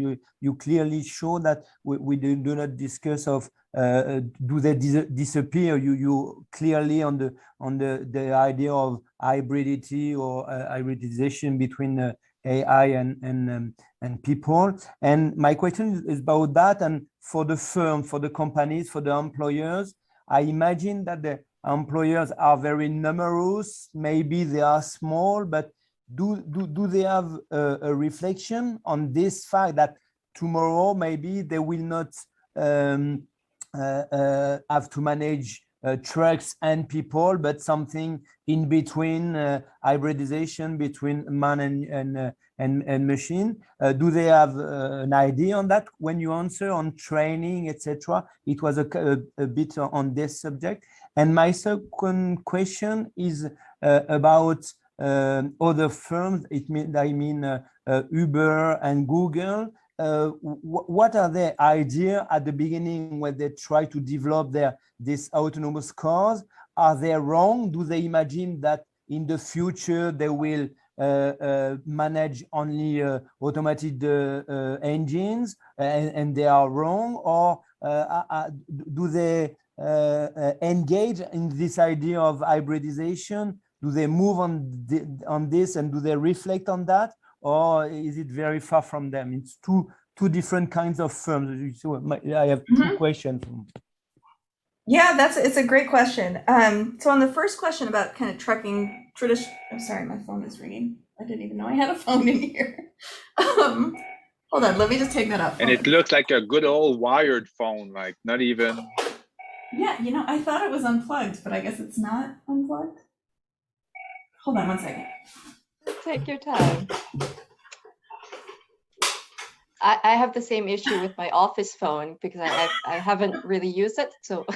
You clearly show that we do not discuss of do they disappear. You clearly on the idea of hybridity or hybridization between AI and people. And my question is about that. And for the firm, for the companies, for the employers, I imagine that the employers are very numerous. Maybe they are small, but do they have a reflection on this fact that tomorrow maybe they will not have to manage trucks and people, but something in between, hybridization between man and machine? Do they have an idea on that? When you answer on training, etc., it was a bit on this subject. And my second question is about other firms. I mean Uber and Google. What are their idea at the beginning when they try to develop this autonomous cars? Are they wrong? Do they imagine that in the future they will manage only automated engines and they are wrong? Or do they engage in this idea of hybridization? Do they move on this and do they reflect on that? Or is it very far from them? It's two different kinds of firms. So I have two questions. Yeah, it's a great question. So on the first question about kind of trucking tradition, I'm sorry, my phone is ringing. I didn't even know I had a phone in here. Hold on, let me just take that up. And it looks like a good old wired phone, like not even. Yeah, I thought it was unplugged, but I guess it's not unplugged. Hold on one second. Take your time. I have the same issue with my office phone because I haven't really used it. So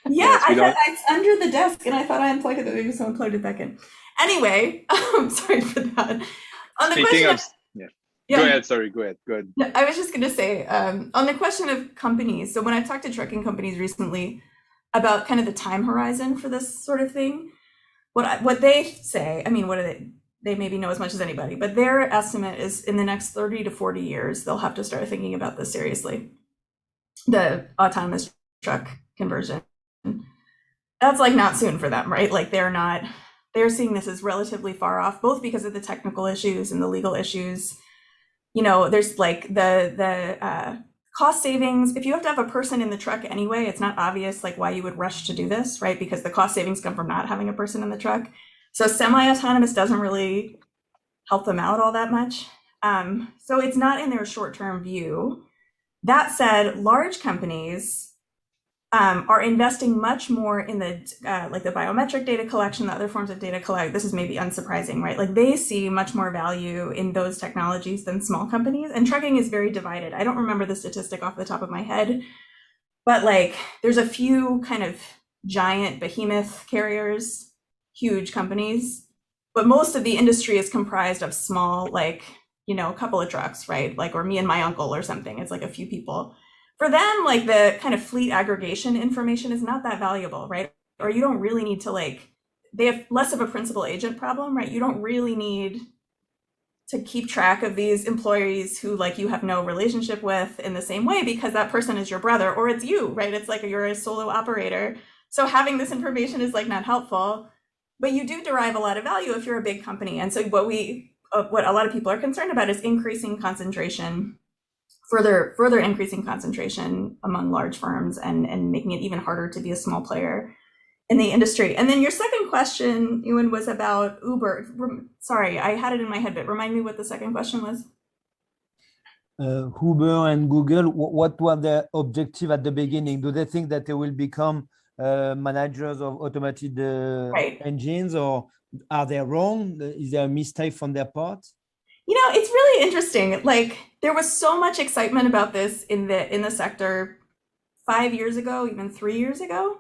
yeah, I thought it's under the desk and I thought I unplugged it, but maybe someone plugged it back in. Anyway, sorry for that. On the Speaking question of, yeah. Go ahead, sorry, go ahead. Good. No, I was just going to say, on the question of companies, so when I've talked to trucking companies recently about kind of the time horizon for this sort of thing, what they say, I mean, what do they maybe know as much as anybody, but their estimate is in the next 30 to 40 years, they'll have to start thinking about this seriously. The autonomous truck conversion. That's like not soon for them, right? Like they're seeing this as relatively far off, both because of the technical issues and the legal issues. There's like the cost savings. If you have to have a person in the truck anyway, it's not obvious like why you would rush to do this, right? Because the cost savings come from not having a person in the truck. So semi-autonomous doesn't really help them out all that much. So it's not in their short-term view. That said, large companies are investing much more in the like the biometric data collection, the other forms of data collect. This is maybe unsurprising, right? Like they see much more value in those technologies than small companies. And trucking is very divided. I don't remember the statistic off the top of my head, but like there's a few kind of giant behemoth carriers, huge companies, but most of the industry is comprised of small, like, a couple of trucks, right? Like, or me and my uncle or something. It's like a few people. For them, like the kind of fleet aggregation information is not that valuable, right? Or you don't really need to they have less of a principal agent problem, right? You don't really need to keep track of these employees who you have no relationship with in the same way because that person is your brother or it's you, right? It's like you're a solo operator. So having this information is not helpful. But you do derive a lot of value if you're a big company. And so what a lot of people are concerned about is increasing concentration, further increasing concentration among large firms and making it even harder to be a small player in the industry. And then your second question, Ewan, was about Uber. Sorry, I had it in my head, but remind me what the second question was. Uber and Google, what was their objective at the beginning? Do they think that they will become managers of automated engines, or are they wrong? Is there a mistake from their part? It's really interesting. Like there was so much excitement about this in the sector 5 years ago, even 3 years ago.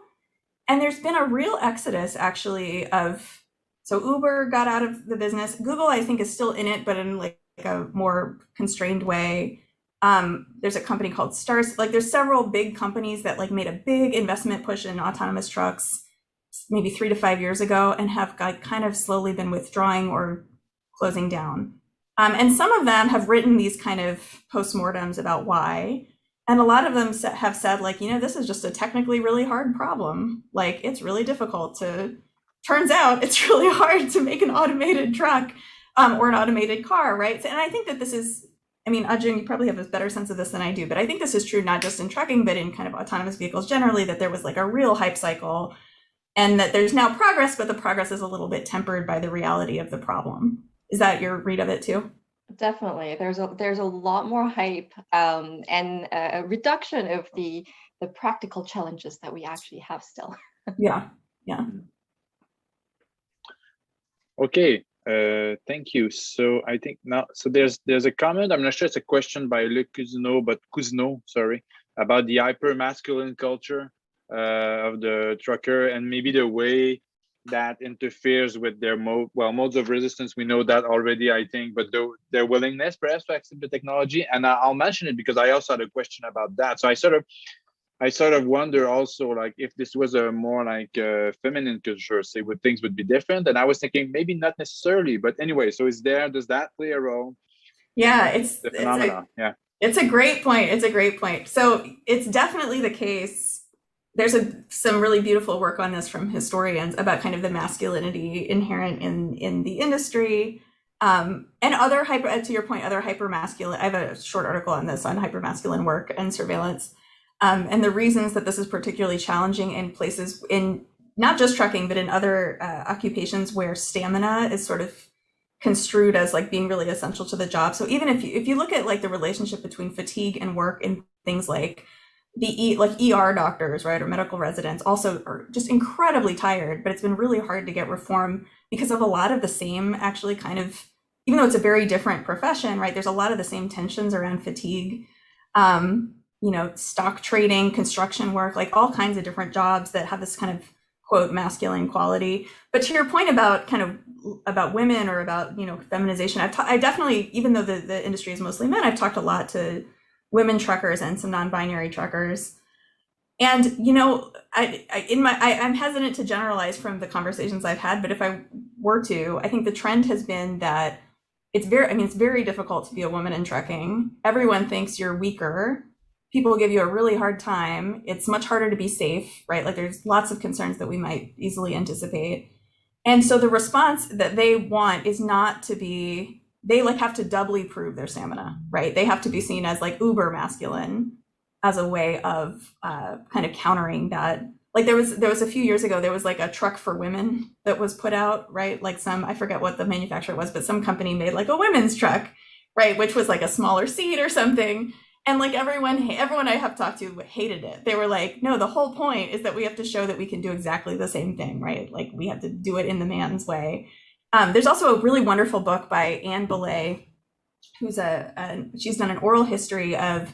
And there's been a real exodus actually so Uber got out of the business. Google, I think, is still in it, but in like a more constrained way. There's a company called Stars. Like there's several big companies that like made a big investment push in autonomous trucks maybe 3 to 5 years ago and have kind of slowly been withdrawing or closing down. And some of them have written these kind of postmortems about why. And a lot of them have said like, this is just a technically really hard problem. Like it's really difficult turns out it's really hard to make an automated truck or an automated car, right? And I think that this is, Adrian, you probably have a better sense of this than I do, but I think this is true not just in trucking, but in kind of autonomous vehicles generally, that there was like a real hype cycle and that there's now progress, but the progress is a little bit tempered by the reality of the problem. Is that your read of it too? Definitely. There's a lot more hype and a reduction of the practical challenges that we actually have still. Yeah. Okay. Thank you. So I think now, there's a comment. I'm not sure it's a question by Luc Cousineau, sorry, about the hyper masculine culture of the trucker and maybe the way that interferes with their modes of resistance. We know that already, I think, but their willingness perhaps to accept the technology. And I'll mention it because I also had a question about that. So I sort of wonder also, like, if this was a more like feminine culture, say, would things be different? And I was thinking maybe not necessarily, but anyway, so does that play a role? Yeah, it's the phenomenon. It's a great point. So it's definitely the case. There's some really beautiful work on this from historians about kind of the masculinity inherent in the industry. And other to your point, other hypermasculine. I have a short article on this on hypermasculine work and surveillance. And the reasons that this is particularly challenging in places in not just trucking, but in other occupations where stamina is sort of construed as like being really essential to the job. So even if you look at like the relationship between fatigue and work and things like ER doctors, right, or medical residents also are just incredibly tired, but it's been really hard to get reform because of a lot of the same actually kind of, even though it's a very different profession, right, there's a lot of the same tensions around fatigue. Stock trading, construction work, like all kinds of different jobs that have this kind of quote masculine quality. But to your point about about women or about feminization, I definitely, even though the industry is mostly men, I've talked a lot to women truckers and some non-binary truckers. And I'm hesitant to generalize from the conversations I've had, but if I were to, I think the trend has been that it's very difficult to be a woman in trucking. Everyone thinks you're weaker. People give you a really hard time. It's much harder to be safe, right? Like there's lots of concerns that we might easily anticipate. And so the response that they want is not to be, they like have to doubly prove their stamina, right? They have to be seen as like uber masculine as a way of kind of countering that. Like there was a few years ago, there was like a truck for women that was put out, right? Like I forget what the manufacturer was, but some company made like a women's truck, right? Which was like a smaller seat or something. And like everyone I have talked to hated it. They were like, no, the whole point is that we have to show that we can do exactly the same thing, right? Like we have to do it in the man's way. There's also a really wonderful book by Anne Belay, who's she's done an oral history of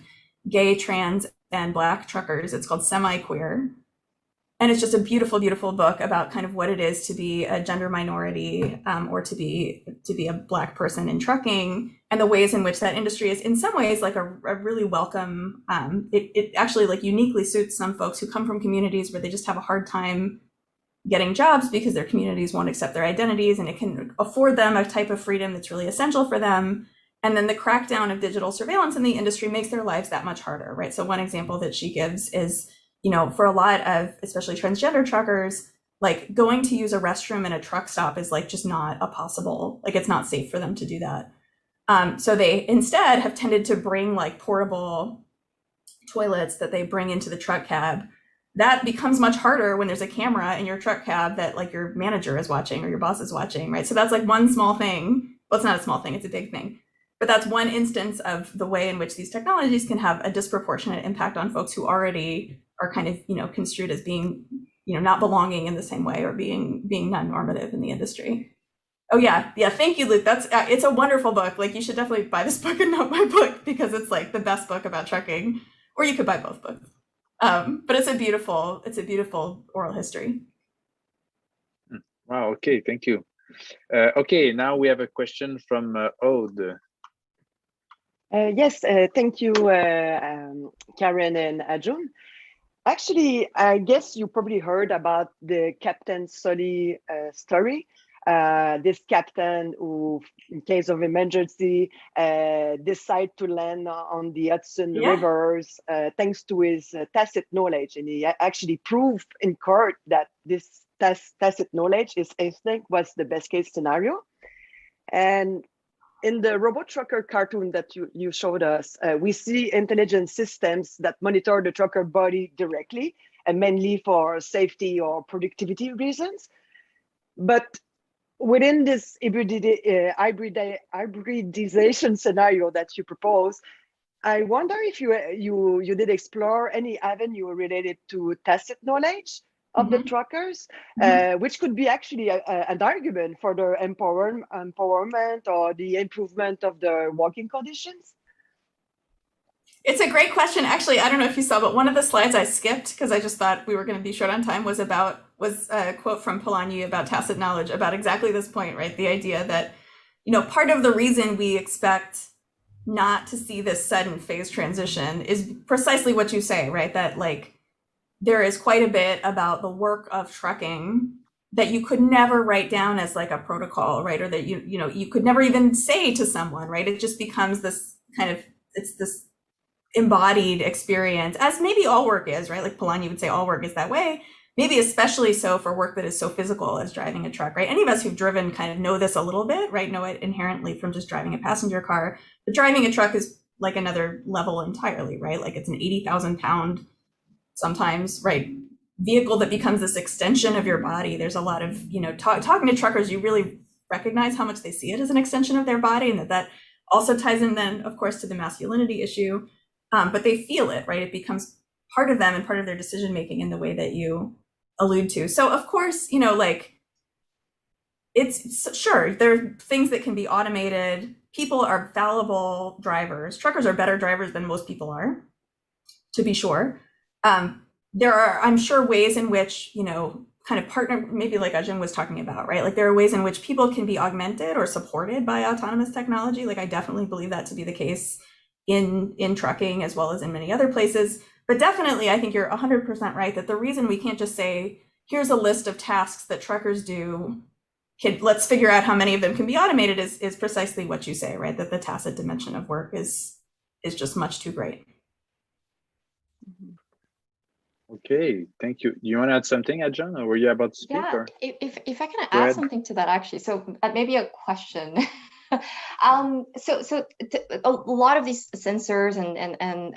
gay, trans, and Black truckers. It's called Semi-Queer. And it's just a beautiful, beautiful book about kind of what it is to be a gender minority or to be a Black person in trucking, and the ways in which that industry is in some ways like a really welcome. It actually like uniquely suits some folks who come from communities where they just have a hard time getting jobs because their communities won't accept their identities, and it can afford them a type of freedom that's really essential for them. And then the crackdown of digital surveillance in the industry makes their lives that much harder, right? So one example that she gives is, for a lot of especially transgender truckers, like going to use a restroom in a truck stop is like just not a possible, like it's not safe for them to do that. So they instead have tended to bring like portable toilets that they bring into the truck cab. That becomes much harder when there's a camera in your truck cab that like your manager is watching or your boss is watching, right? So that's like one small thing. Well, it's not a small thing, it's a big thing. But that's one instance of the way in which these technologies can have a disproportionate impact on folks who already are kind of, construed as being, not belonging in the same way or being non-normative in the industry. Oh yeah. Thank you, Luke. It's a wonderful book. Like you should definitely buy this book and not my book because it's like the best book about trucking, or you could buy both books. But it's a beautiful oral history. Wow. Okay. Thank you. Okay. Now we have a question from Aude. Yes, thank you, Karen and Adrian. Actually, I guess you probably heard about the Captain Sully story. This captain who, in case of emergency, decide to land on the Hudson rivers thanks to his tacit knowledge. And he actually proved in court that this tacit knowledge, his instinct, was the best case scenario. And in the RoboTrucker cartoon that you showed us, we see intelligent systems that monitor the trucker body directly, and mainly for safety or productivity reasons. But within this hybridization scenario that you propose, I wonder if you did explore any avenue related to tacit knowledge of the truckers, which could be actually an argument for the empowerment or the improvement of the working conditions? It's a great question. Actually, I don't know if you saw, but one of the slides I skipped because I just thought we were going to be short on time was a quote from Polanyi about tacit knowledge about exactly this point, right? The idea that, part of the reason we expect not to see this sudden phase transition is precisely what you say, right? That there is quite a bit about the work of trucking that you could never write down as a protocol, right? Or that you could never even say to someone, right? It just becomes this it's this embodied experience, as maybe all work is, right? Like Polanyi would say all work is that way, maybe especially so for work that is so physical as driving a truck, right? Any of us who've driven kind of know this a little bit, right? Know it inherently from just driving a passenger car, but driving a truck is another level entirely, right? It's an 80,000 pound sometimes, right, vehicle that becomes this extension of your body. There's a lot of, talking to truckers, you really recognize how much they see it as an extension of their body, and that also ties in then, of course, to the masculinity issue. But they feel it, right? It becomes part of them and part of their decision making in the way that you allude to. So of course, it's sure there are things that can be automated. People are fallible drivers. Truckers are better drivers than most people are, to be sure. There are, I'm sure, ways in which, kind of partner, maybe like Ajahn was talking about, right? There are ways in which people can be augmented or supported by autonomous technology. I definitely believe that to be the case in trucking as well as in many other places. But definitely, I think you're 100% right that the reason we can't just say, here's a list of tasks that truckers do, let's figure out how many of them can be automated is precisely what you say, right? That the tacit dimension of work is just much too great. Okay, thank you. Do you want to add something, Adrian, or were you about to speak? Yeah, or? if I can add something to that, actually, so maybe a question. So a lot of these sensors and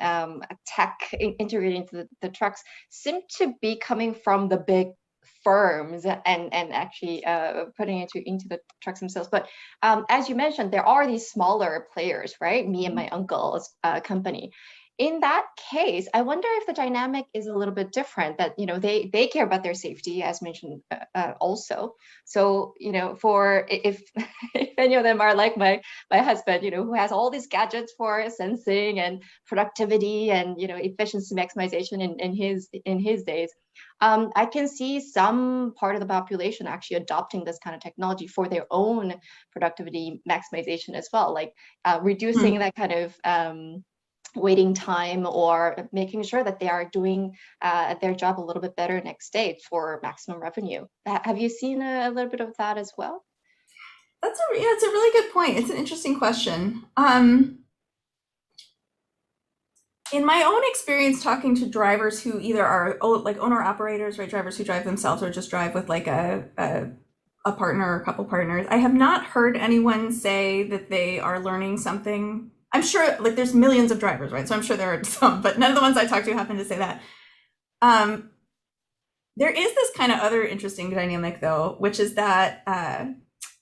tech integrated into the trucks seem to be coming from the big firms and actually putting it into the trucks themselves. But as you mentioned, there are these smaller players, right? Me and my uncle's company. In that case, I wonder if the dynamic is a little bit different, that, they care about their safety, as mentioned also. So, for if any of them are like my husband, who has all these gadgets for sensing and productivity and, efficiency maximization in his days, I can see some part of the population actually adopting this kind of technology for their own productivity maximization as well, like reducing that kind of waiting time, or making sure that they are doing their job a little bit better next day for maximum revenue. Have you seen a little bit of that as well? It's a really good point. It's an interesting question. In my own experience talking to drivers who either are owner operators, right, drivers who drive themselves or just drive with a partner or a couple partners, I have not heard anyone say that they are learning something. I'm sure there's millions of drivers, right? So I'm sure there are some, but none of the ones I talked to happen to say that. There is this kind of other interesting dynamic though, which is that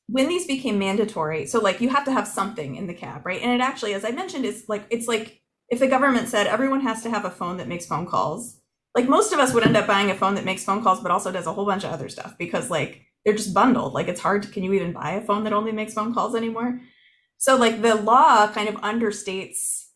when these became mandatory, so you have to have something in the cab, right? And it actually, as I mentioned, it's like if the government said everyone has to have a phone that makes phone calls, most of us would end up buying a phone that makes phone calls, but also does a whole bunch of other stuff because they're just bundled. It's hard, can you even buy a phone that only makes phone calls anymore? So the law kind of understates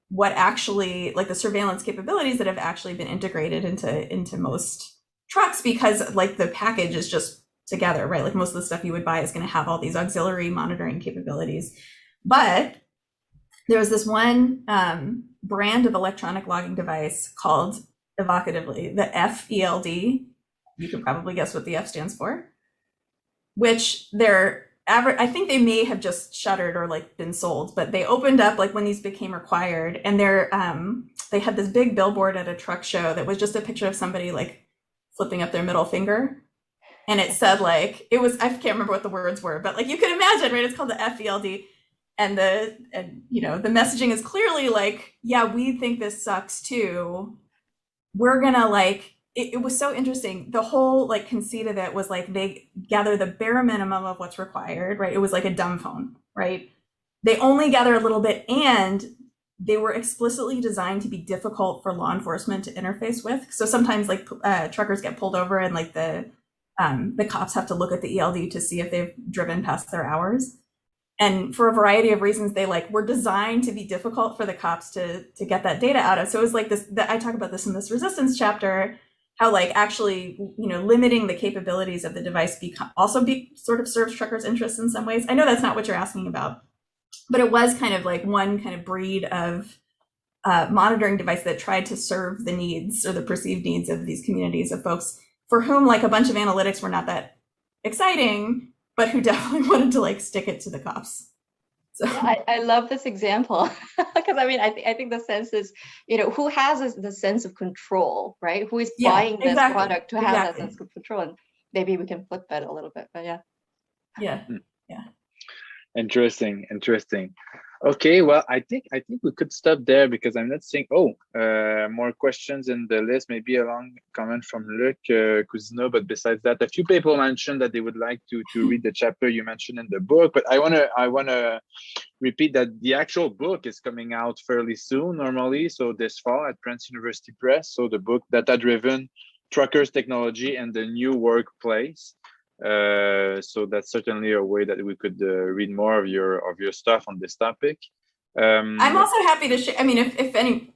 what actually, the surveillance capabilities that have actually been integrated into most trucks, because the package is just together, right? Most of the stuff you would buy is going to have all these auxiliary monitoring capabilities. But there was this one brand of electronic logging device called evocatively the FELD. You could probably guess what the F stands for, which I think they may have just shuttered or like been sold, but they opened up like when these became required, and they had this big billboard at a truck show that was just a picture of somebody like flipping up their middle finger. And it said like, I can't remember what the words were, but like you can imagine, right? It's called the FELD. And the messaging is clearly like, yeah, we think this sucks too. We're gonna like, it was so interesting. The whole like conceit of it was like they gather the bare minimum of what's required, right? It was like a dumb phone, right? They only gather a little bit, and they were explicitly designed to be difficult for law enforcement to interface with. So sometimes like truckers get pulled over and like the cops have to look at the ELD to see if they've driven past their hours. And for a variety of reasons, they like were designed to be difficult for the cops to get that data out of. So it was like this, I talk about this in this resistance chapter, how like actually, limiting the capabilities of the device also sort of serves truckers' interests in some ways. I know that's not what you're asking about, but it was kind of like one kind of breed of monitoring device that tried to serve the needs or the perceived needs of these communities of folks for whom like a bunch of analytics were not that exciting, but who definitely wanted to like stick it to the cops. So yeah, I love this example because I mean I think the sense is, who has the sense of control, right? Who is buying this product to have that sense of control, and maybe we can flip that a little bit, but yeah. Interesting. Okay, well, I think we could stop there because I'm not seeing more questions in the list. Maybe a long comment from Luc Cousineau, but besides that, a few people mentioned that they would like to read the chapter you mentioned in the book. But I wanna repeat that the actual book is coming out fairly soon, normally, so this fall at Prince University Press. So the book Data Driven Truckers, Technology, and the New Workplace. So that's certainly a way that we could read more of your stuff on this topic. I'm also happy to share. I mean, if any,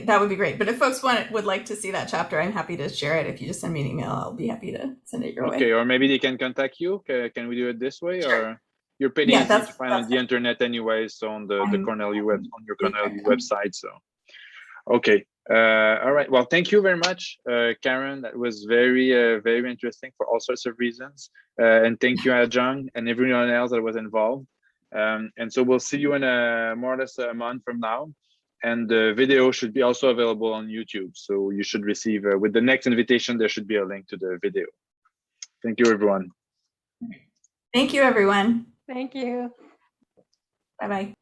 that would be great. But if folks would like to see that chapter, I'm happy to share it. If you just send me an email, I'll be happy to send it your way. Okay, or maybe they can contact you. Can we do it this way? Sure. Or you're pretty easy to find on the fine. internet anyway, so on the Cornell on your Cornell website. So okay. All right. Well, thank you very much, Karen. That was very, very interesting for all sorts of reasons. And thank you, Adrian, and everyone else that was involved. And so we'll see you in more or less a month from now. And the video should be also available on YouTube. So you should receive, with the next invitation, there should be a link to the video. Thank you, everyone. Thank you, everyone. Thank you. Bye-bye.